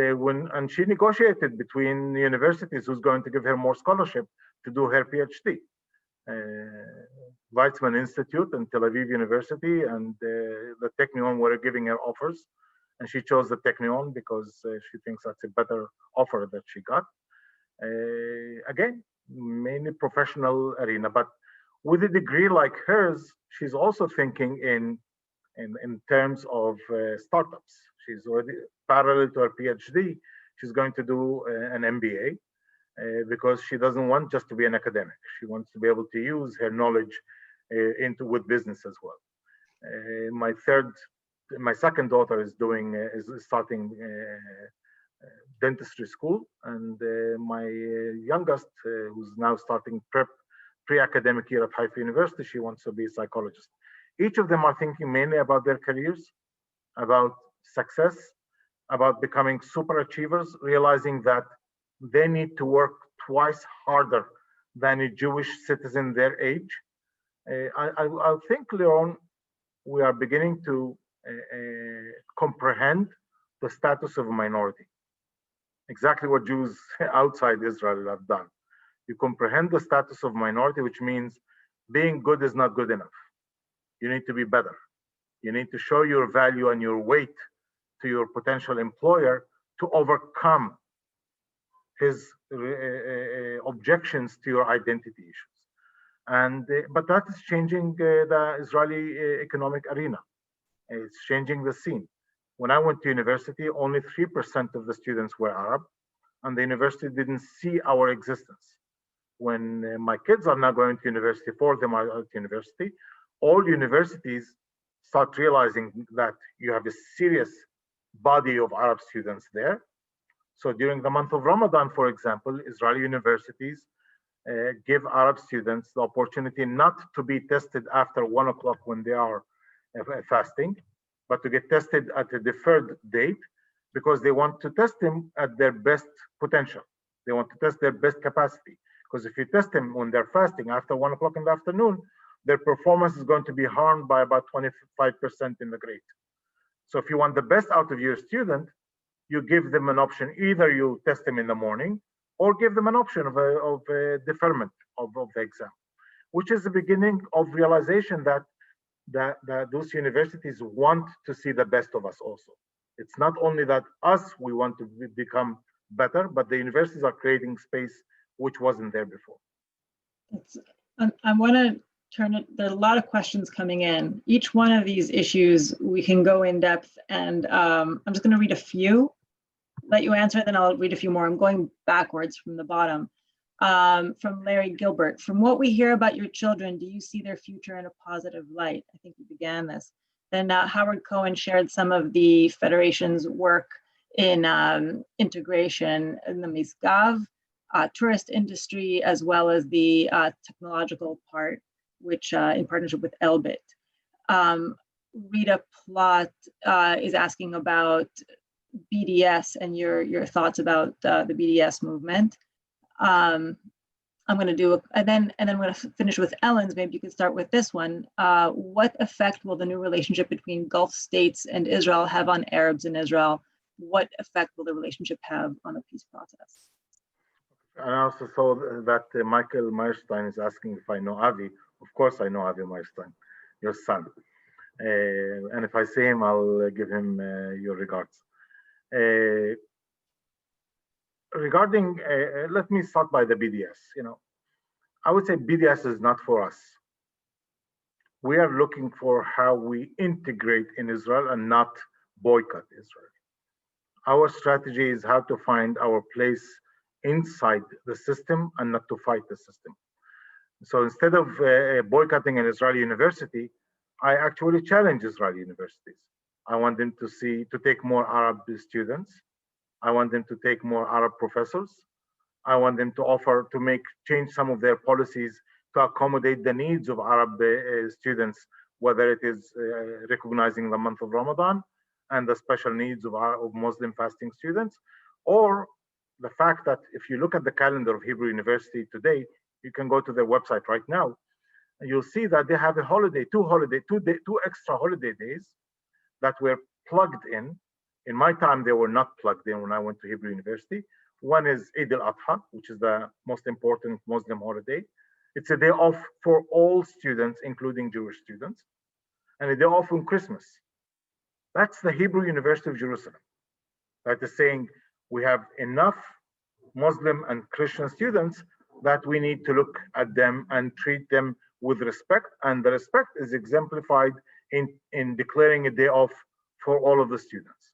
she negotiated between universities who's going to give her more scholarship to do her PhD. Weizmann Institute and Tel Aviv University and the Technion were giving her offers. And she chose the Technion because she thinks that's a better offer that she got. Again, mainly professional arena, but with a degree like hers, she's also thinking in terms of startups. She's already parallel to her PhD. She's going to do an MBA because she doesn't want just to be an academic. She wants to be able to use her knowledge with business as well. My second daughter is starting dentistry school, and my youngest, who's now starting pre-academic year at Haifa University, she wants to be a psychologist. Each of them are thinking mainly about their careers, about success, about becoming super achievers, realizing that they need to work twice harder than a Jewish citizen their age. I think, Leon, we are beginning to comprehend the status of a minority. Exactly what Jews outside Israel have done. You comprehend the status of minority, which means being good is not good enough. You need to be better. You need to show your value and your weight to your potential employer to overcome his objections to your identity issues. And but that is changing the Israeli economic arena. It's changing the scene. When I went to university, only 3% of the students were Arab, and the university didn't see our existence. When my kids are now going to university, 4 of them are at university, all universities start realizing that you have a serious body of Arab students there. So during the month of Ramadan, for example, Israeli universities give Arab students the opportunity not to be tested after 1 o'clock when they are fasting, but to get tested at a deferred date because they want to test them at their best potential. They want to test their best capacity. Because if you test them when they're fasting after 1 o'clock in the afternoon, their performance is going to be harmed by about 25% in the grade. So if you want the best out of your student, you give them an option. Either you test them in the morning or give them an option of a deferment of the exam, which is the beginning of realization that those universities want to see the best of us also. It's not only that we want to become better, but the universities are creating space which wasn't there before. I want to turn it, there are a lot of questions coming in. Each one of these issues we can go in depth, and I'm just going to read a few, let you answer, then I'll read a few more. I'm going backwards from the bottom. From Larry Gilbert, from what we hear about your children, do you see their future in a positive light? I think we began this. Then Howard Cohen shared some of the Federation's work in integration in the Misgav, tourist industry, as well as the technological part, which in partnership with Elbit. Rita Plot is asking about BDS and your thoughts about the BDS movement. I'm going to do, and then I'm going to finish with Ellen's. Maybe you could start with this one. What effect will the new relationship between Gulf states and Israel have on Arabs in Israel? What effect will the relationship have on the peace process? I also saw that Michael Meyerstein is asking if I know Avi. Of course I know Avi Meyerstein, your son. And if I see him, I'll give him your regards. Regarding, let me start by the BDS. I would say BDS is not for us. We are looking for how we integrate in Israel and not boycott Israel. Our strategy is how to find our place inside the system and not to fight the system. So instead of boycotting an Israeli university, I actually challenge Israeli universities. I want them to take more Arab students. I want them to take more Arab professors. I want them to change some of their policies to accommodate the needs of Arab students, whether it is recognizing the month of Ramadan and the special needs of Muslim fasting students, or the fact that if you look at the calendar of Hebrew University today, you can go to their website right now, and you'll see that they have a holiday, two extra holiday days that were plugged in. In my time, they were not plugged in when I went to Hebrew University. One is Eid al-Adha, which is the most important Muslim holiday. It's a day off for all students, including Jewish students, and a day off on Christmas. That's the Hebrew University of Jerusalem. That is saying we have enough Muslim and Christian students that we need to look at them and treat them with respect. And the respect is exemplified in declaring a day off for all of the students.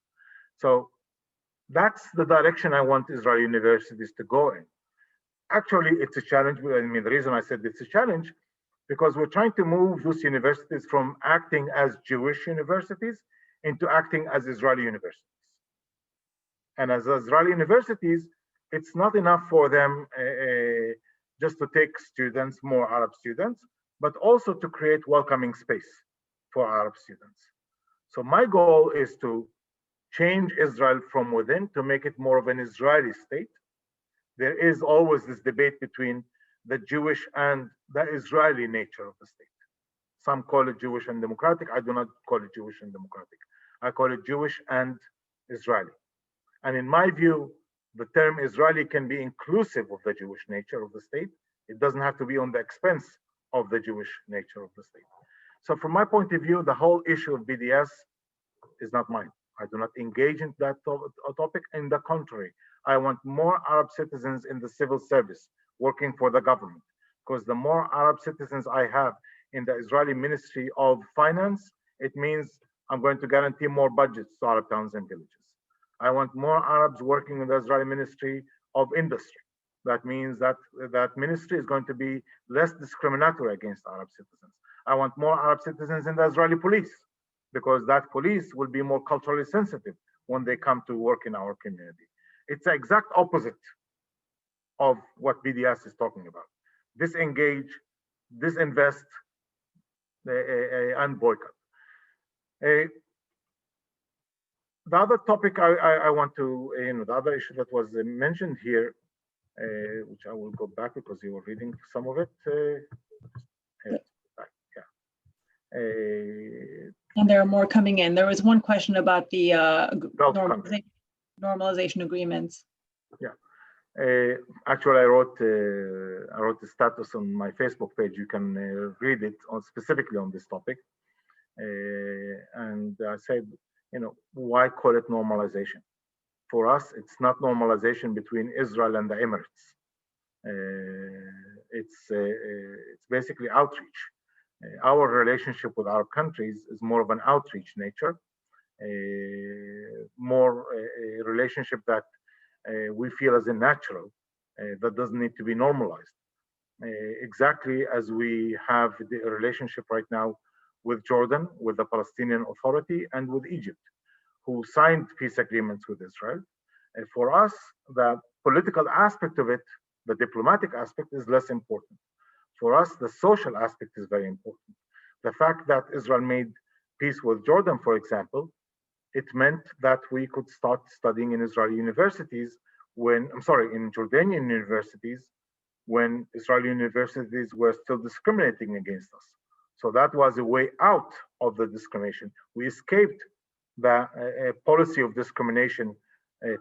So that's the direction I want Israeli universities to go in. Actually, it's a challenge. I mean, the reason I said it's a challenge, because we're trying to move those universities from acting as Jewish universities into acting as Israeli universities. And as Israeli universities, it's not enough for them just to take students, more Arab students, but also to create welcoming space for Arab students. So my goal is to change Israel from within to make it more of an Israeli state. There is always this debate between the Jewish and the Israeli nature of the state. Some call it Jewish and democratic. I do not call it Jewish and democratic. I call it Jewish and Israeli. And in my view, the term Israeli can be inclusive of the Jewish nature of the state. It doesn't have to be on the expense of the Jewish nature of the state. So from my point of view, the whole issue of BDS is not mine. I do not engage in that topic. In the contrary, I want more Arab citizens in the civil service working for the government, because the more Arab citizens I have in the Israeli Ministry of Finance, it means I'm going to guarantee more budgets to Arab towns and villages. I want more Arabs working in the Israeli Ministry of Industry. That means that that ministry is going to be less discriminatory against Arab citizens. I want more Arab citizens in the Israeli police, because that police will be more culturally sensitive when they come to work in our community. It's the exact opposite of what BDS is talking about. Disengage, disinvest, and boycott. The other topic I want to, the other issue that was mentioned here, which I will go back because you were reading some of it. And there are more coming in. There was one question about the normalization agreements. Yeah. Actually, I wrote a status on my Facebook page. You can read it specifically on this topic. And I said, why call it normalization? For us, it's not normalization between Israel and the Emirates. It's basically outreach. Our relationship with Arab countries is more of an outreach nature, more a relationship that we feel as a natural, that doesn't need to be normalized. Exactly as we have the relationship right now with Jordan, with the Palestinian Authority, and with Egypt, who signed peace agreements with Israel. And for us, the political aspect of it, the diplomatic aspect, is less important. For us, the social aspect is very important. The fact that Israel made peace with Jordan, for example, it meant that we could start studying in Israeli universities in Jordanian universities, when Israeli universities were still discriminating against us. So that was a way out of the discrimination. We escaped the policy of discrimination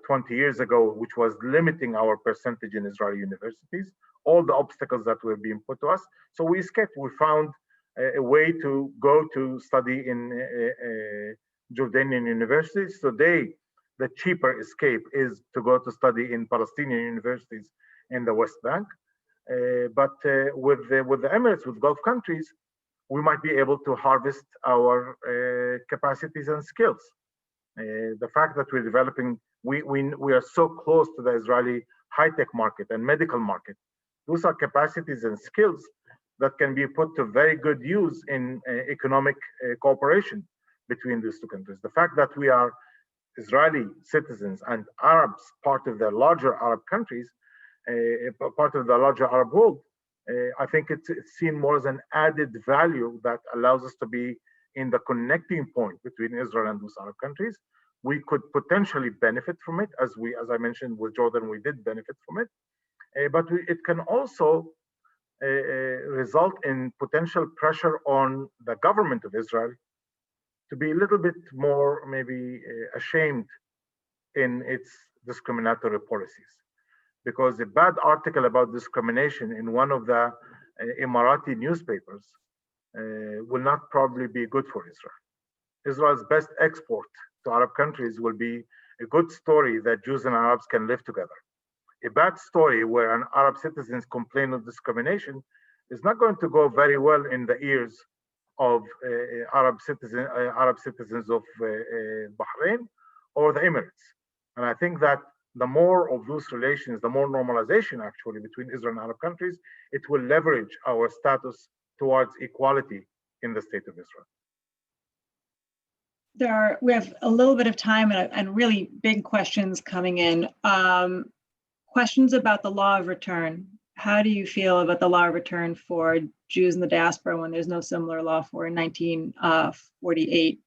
20 years ago, which was limiting our percentage in Israeli universities, all the obstacles that were being put to us. So we escaped. We found a way to go to study in Jordanian universities. Today, the cheaper escape is to go to study in Palestinian universities in the West Bank. But with the Emirates, with Gulf countries, we might be able to harvest our capacities and skills. The fact that we're developing, we are so close to the Israeli high-tech market and medical market. Those are capacities and skills that can be put to very good use in economic cooperation between these two countries. The fact that we are Israeli citizens and Arabs, part of the larger Arab countries, part of the larger Arab world, I think it's seen more as an added value that allows us to be in the connecting point between Israel and those Arab countries. We could potentially benefit from it, as I mentioned with Jordan, we did benefit from it. But it can also result in potential pressure on the government of Israel to be a little bit more maybe ashamed in its discriminatory policies. Because a bad article about discrimination in one of the Emirati newspapers will not probably be good for Israel. Israel's best export to Arab countries will be a good story that Jews and Arabs can live together. A bad story where an Arab citizens complain of discrimination is not going to go very well in the ears of Arab citizens of Bahrain or the Emirates. And I think that the more of those relations, the more normalization actually between Israel and Arab countries, it will leverage our status towards equality in the state of Israel. We have a little bit of time and really big questions coming in. Questions about the law of return. how do you feel about the law of return for Jews in the diaspora when there's no similar law for 1948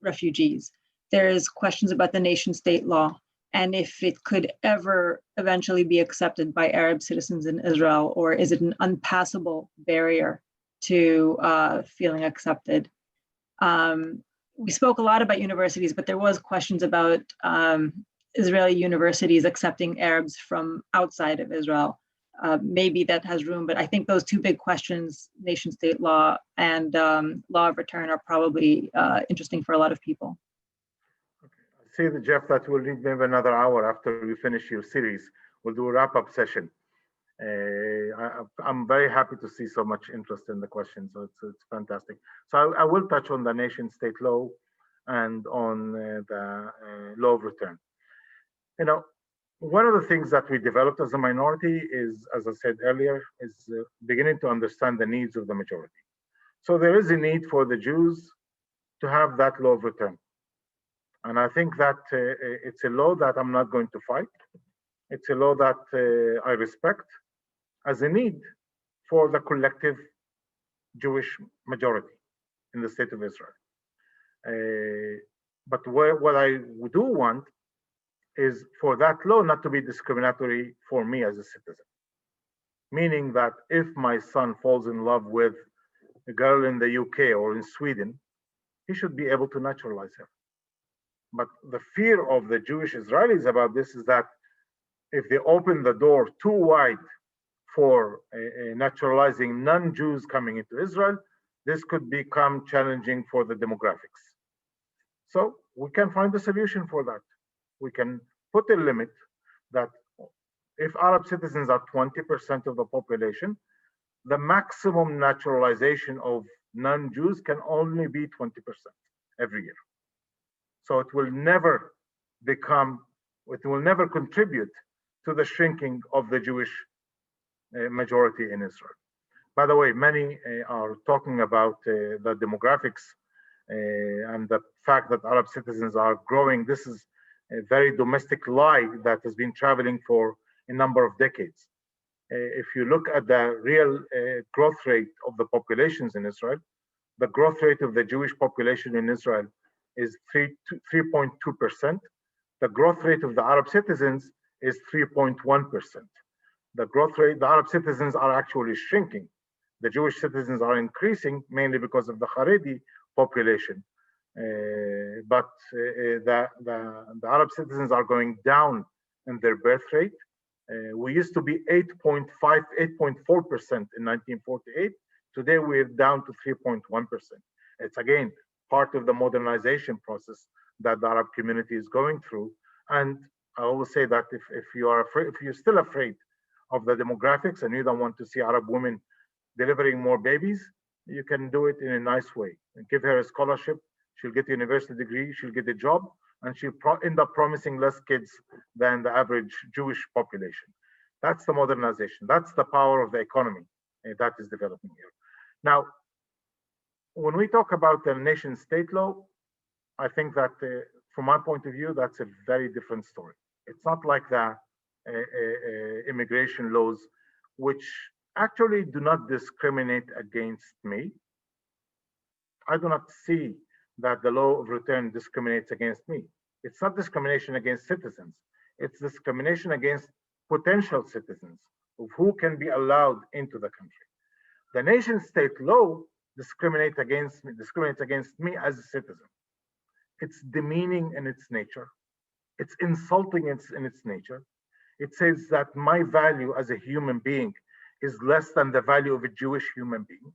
refugees? There's questions about the nation state law and if it could ever eventually be accepted by Arab citizens in Israel, or is it an unpassable barrier to feeling accepted? We spoke a lot about universities, but there was questions about Israeli universities accepting Arabs from outside of Israel. Maybe that has room, but I think those two big questions, nation state law and law of return, are probably interesting for a lot of people. See, Jeff, that will need maybe another hour after we finish your series. We'll do a wrap-up session. I'm very happy to see so much interest in the question, so it's fantastic. So I will touch on the nation-state law and on the law of return. You know, one of the things that we developed as a minority is, as I said earlier, is beginning to understand the needs of the majority. So there is a need for the Jews to have that law of return. And I think that it's a law that I'm not going to fight. It's a law that I respect as a need for the collective Jewish majority in the state of Israel. But what I do want is for that law not to be discriminatory for me as a citizen. Meaning that if my son falls in love with a girl in the UK or in Sweden, he should be able to naturalize her. But the fear of the Jewish Israelis about this is that if they open the door too wide for naturalizing non-Jews coming into Israel, this could become challenging for the demographics. So we can find a solution for that. We can put a limit that if Arab citizens are 20% of the population, the maximum naturalization of non-Jews can only be 20% every year. So it will never contribute to the shrinking of the Jewish majority in Israel. By the way, many are talking about the demographics and the fact that Arab citizens are growing. This is a very domestic lie that has been traveling for a number of decades. If you look at the real growth rate of the populations in Israel, the growth rate of the Jewish population in Israel is 3.2%. The growth rate of the Arab citizens is 3.1%. The growth rate, the Arab citizens are actually shrinking. The Jewish citizens are increasing mainly because of the Haredi population. But the Arab citizens are going down in their birth rate. We used to be 8.4% in 1948. Today we're down to 3.1%. It's again part of the modernization process that the Arab community is going through. And I always say that if you're still afraid of the demographics and you don't want to see Arab women delivering more babies, you can do it in a nice way. And give her a scholarship, she'll get a university degree, she'll get a job, and she'll end up promising less kids than the average Jewish population. That's the modernization. That's the power of the economy that is developing here. Now, when we talk about the nation state law, I think that from my point of view, that's a very different story. It's not like the immigration laws, which actually do not discriminate against me. I do not see that the law of return discriminates against me. It's not discrimination against citizens. It's discrimination against potential citizens of who can be allowed into the country. The nation state law discriminates against me as a citizen. It's demeaning in its nature. It's insulting in its nature. It says that my value as a human being is less than the value of a Jewish human being.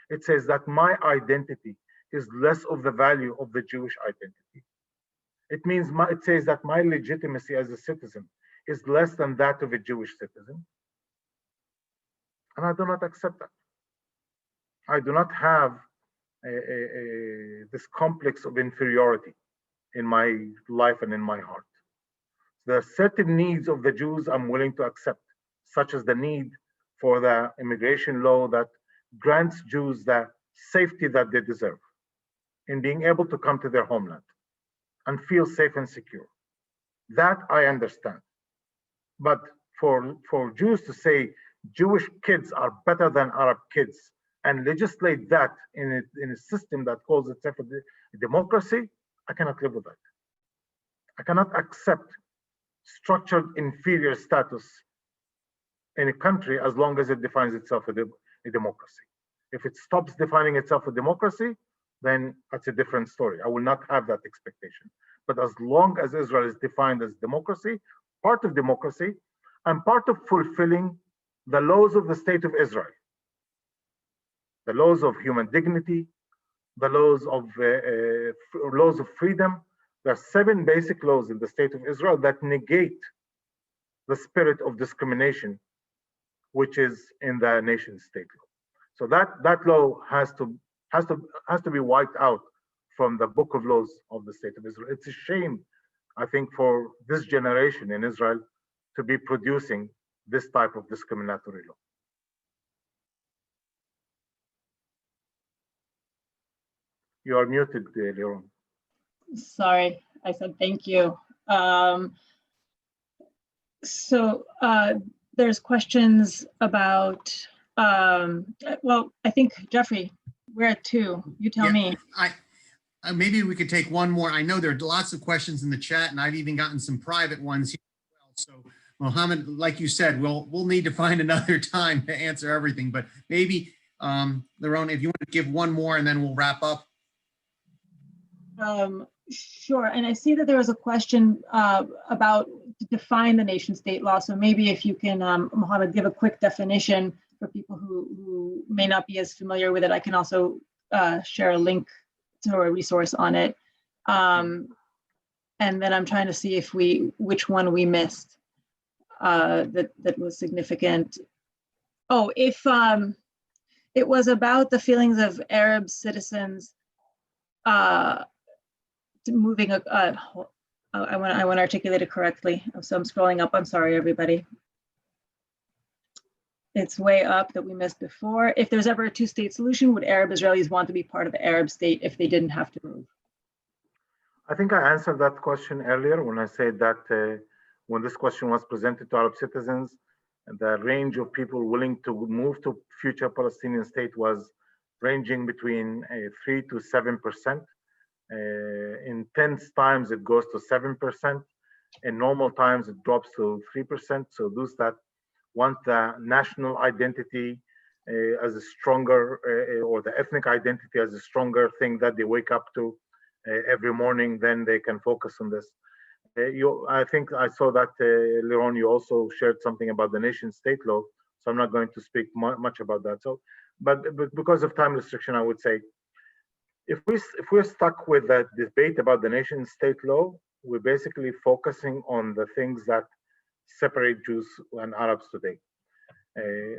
It says that my identity is less of the value of the Jewish identity. It says that my legitimacy as a citizen is less than that of a Jewish citizen. And I do not accept that. I do not have this complex of inferiority in my life and in my heart. There are certain needs of the Jews I'm willing to accept, such as the need for the immigration law that grants Jews the safety that they deserve in being able to come to their homeland and feel safe and secure. That I understand. But for Jews to say Jewish kids are better than Arab kids and legislate that in a system that calls itself a democracy, I cannot live with that. I cannot accept structured inferior status in a country as long as it defines itself a democracy. If it stops defining itself a democracy, then that's a different story. I will not have that expectation. But as long as Israel is defined as democracy, part of democracy, and part of fulfilling the laws of the state of Israel, the laws of human dignity, the laws of freedom. There are 7 basic laws in the state of Israel that negate the spirit of discrimination, which is in the nation state law. So that law has to be wiped out from the book of laws of the state of Israel. It's a shame, I think, for this generation in Israel to be producing this type of discriminatory law. You are muted, Liron. Sorry, I said thank you. There's questions about, well, I think, Jeffrey, we're at 2. You tell me. Maybe we could take one more. I know there are lots of questions in the chat, and I've even gotten some private ones here as well. So, Mohammed, like you said, we'll need to find another time to answer everything. But maybe, Liron, if you want to give one more, and then we'll wrap up. Sure. And I see that there was a question about to define the nation state law. So maybe if you can, Mohammed, give a quick definition for people who may not be as familiar with it. I can also share a link to a resource on it. And then I'm trying to see if which one we missed that was significant. Oh, if it was about the feelings of Arab citizens moving, I want to articulate it correctly. So I'm scrolling up. I'm sorry, everybody. It's way up that we missed before. If there's ever a 2-state solution, would Arab Israelis want to be part of the Arab state if they didn't have to move? I think I answered that question earlier when I said that when this question was presented to Arab citizens, the range of people willing to move to future Palestinian state was ranging between 3 to 7%. In tense times, it goes to 7%. In normal times, it drops to 3%. So those that want the national identity as a stronger, or the ethnic identity as a stronger thing that they wake up to every morning, then they can focus on this. I think I saw that, Liron, you also shared something about the nation state law. So I'm not going to speak much about that. So, but because of time restriction, I would say, if we're stuck with that debate about the nation state law, we're basically focusing on the things that separate Jews and Arabs today.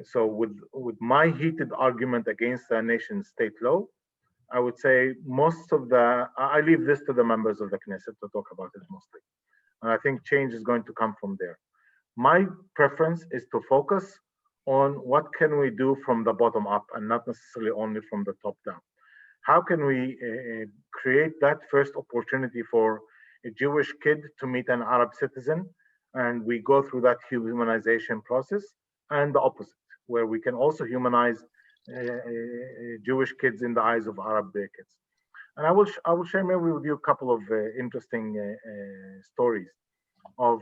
So with my heated argument against the nation state law, I would say I leave this to the members of the Knesset to talk about it mostly. And I think change is going to come from there. My preference is to focus on what can we do from the bottom up and not necessarily only from the top down. How can we create that first opportunity for a Jewish kid to meet an Arab citizen, and we go through that humanization process, and the opposite, where we can also humanize Jewish kids in the eyes of Arab kids. And I will share maybe with you a couple of interesting stories of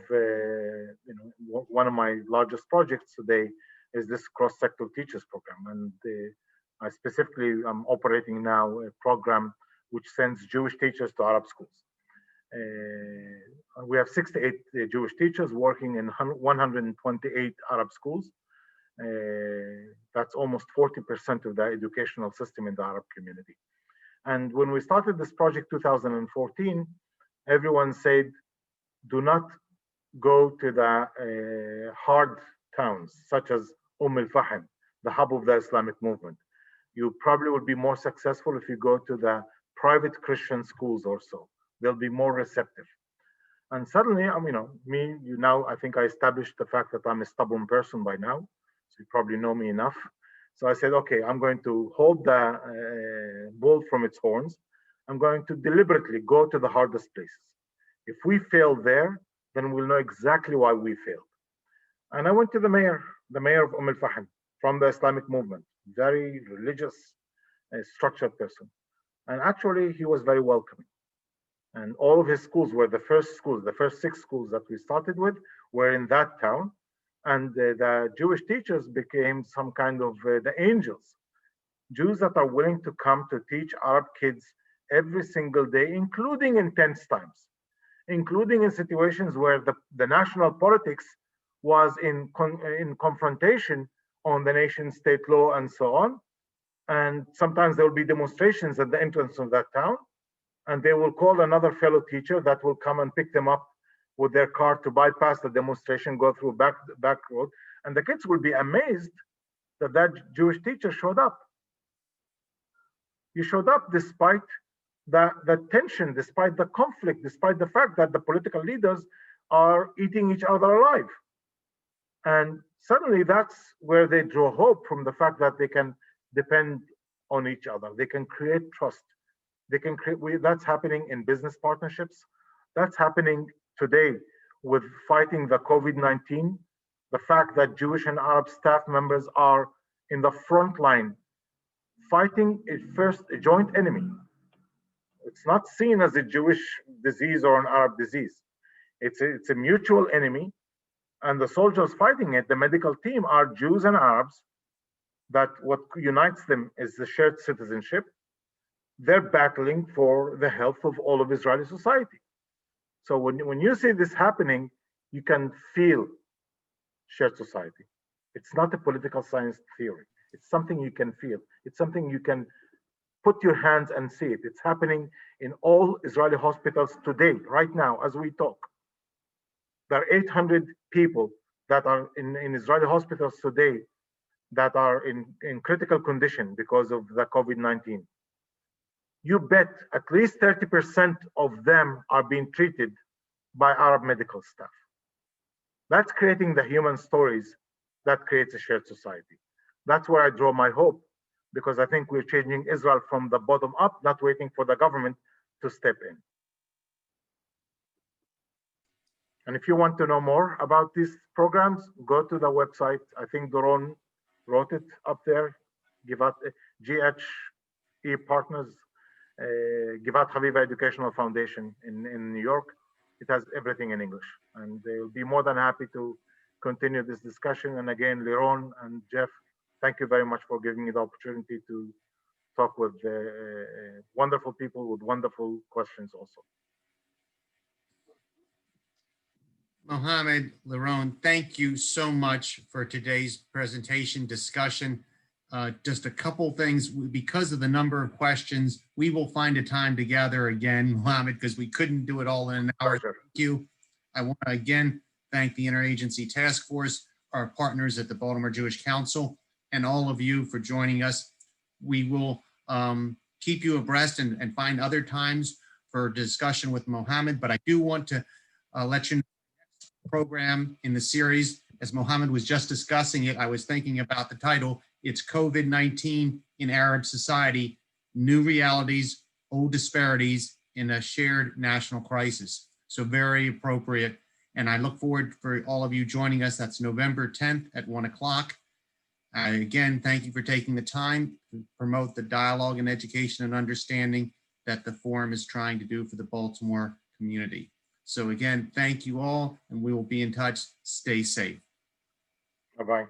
one of my largest projects today is this cross-sector teachers program, and I specifically am operating now a program which sends Jewish teachers to Arab schools. We have 68 Jewish teachers working in 128 Arab schools. That's almost 40% of the educational system in the Arab community. And when we started this project 2014, everyone said, do not go to the hard towns, such as al-Fahim, the hub of the Islamic movement. You probably would be more successful if you go to the private Christian schools or so. They'll be more receptive. And suddenly, I think I established the fact that I'm a stubborn person by now. So you probably know me enough. So I said, okay, I'm going to hold the bull from its horns. I'm going to deliberately go to the hardest places. If we fail there, then we'll know exactly why we failed. And I went to the mayor of Al-Fahim from the Islamic movement, very religious, structured person. And actually, he was very welcoming. And all of his schools were the first schools, the first 6 schools that we started with were in that town. And the Jewish teachers became some kind of the angels, Jews that are willing to come to teach Arab kids every single day, including in tense times, including in situations where the national politics was in confrontation on the nation state law and so on. And sometimes there will be demonstrations at the entrance of that town, and they will call another fellow teacher that will come and pick them up with their car to bypass the demonstration, go through back road, and the kids will be amazed that that Jewish teacher showed up. He showed up despite the tension, despite the conflict, despite the fact that the political leaders are eating each other alive. And suddenly that's where they draw hope from the fact that they can depend on each other. They can create trust. They can create, that's happening in business partnerships. That's happening today with fighting the COVID-19. The fact that Jewish and Arab staff members are in the front line fighting a joint enemy. It's not seen as a Jewish disease or an Arab disease. It's a mutual enemy, and the soldiers fighting it, the medical team, are Jews and Arabs, that what unites them is the shared citizenship. They're battling for the health of all of Israeli society. So when you see this happening, you can feel shared society. It's not a political science theory. It's something you can feel. It's something you can put your hands and see it. It's happening in all Israeli hospitals today, right now, as we talk. There are 800 people that are in Israeli hospitals today that are in critical condition because of the COVID-19. You bet at least 30% of them are being treated by Arab medical staff. That's creating the human stories that creates a shared society. That's where I draw my hope, because I think we're changing Israel from the bottom up, not waiting for the government to step in. And if you want to know more about these programs, go to the website. I think Doron wrote it up there, Givat, GHE Partners, Givat Haviva Educational Foundation in New York. It has everything in English, and they'll be more than happy to continue this discussion. And again, Liron and Jeff, thank you very much for giving me the opportunity to talk with wonderful people with wonderful questions also. Mohammad, Liron, thank you so much for today's presentation discussion. Just a couple things, because of the number of questions, we will find a time to gather again, Mohammad, because we couldn't do it all in an hour. Pleasure. Thank you. I want to again thank the Interagency Task Force, our partners at the Baltimore Jewish Council, and all of you for joining us. We will keep you abreast and find other times for discussion with Mohammad, but I do want to let you know the next program in the series, as Mohammad was just discussing it, I was thinking about the title. It's COVID-19 in Arab Society, New Realities, Old Disparities in a Shared National Crisis. So very appropriate. And I look forward for all of you joining us. That's November 10th at 1 o'clock. Again, thank you for taking the time to promote the dialogue and education and understanding that the forum is trying to do for the Baltimore community. So again, thank you all, and we will be in touch. Stay safe. Bye-bye.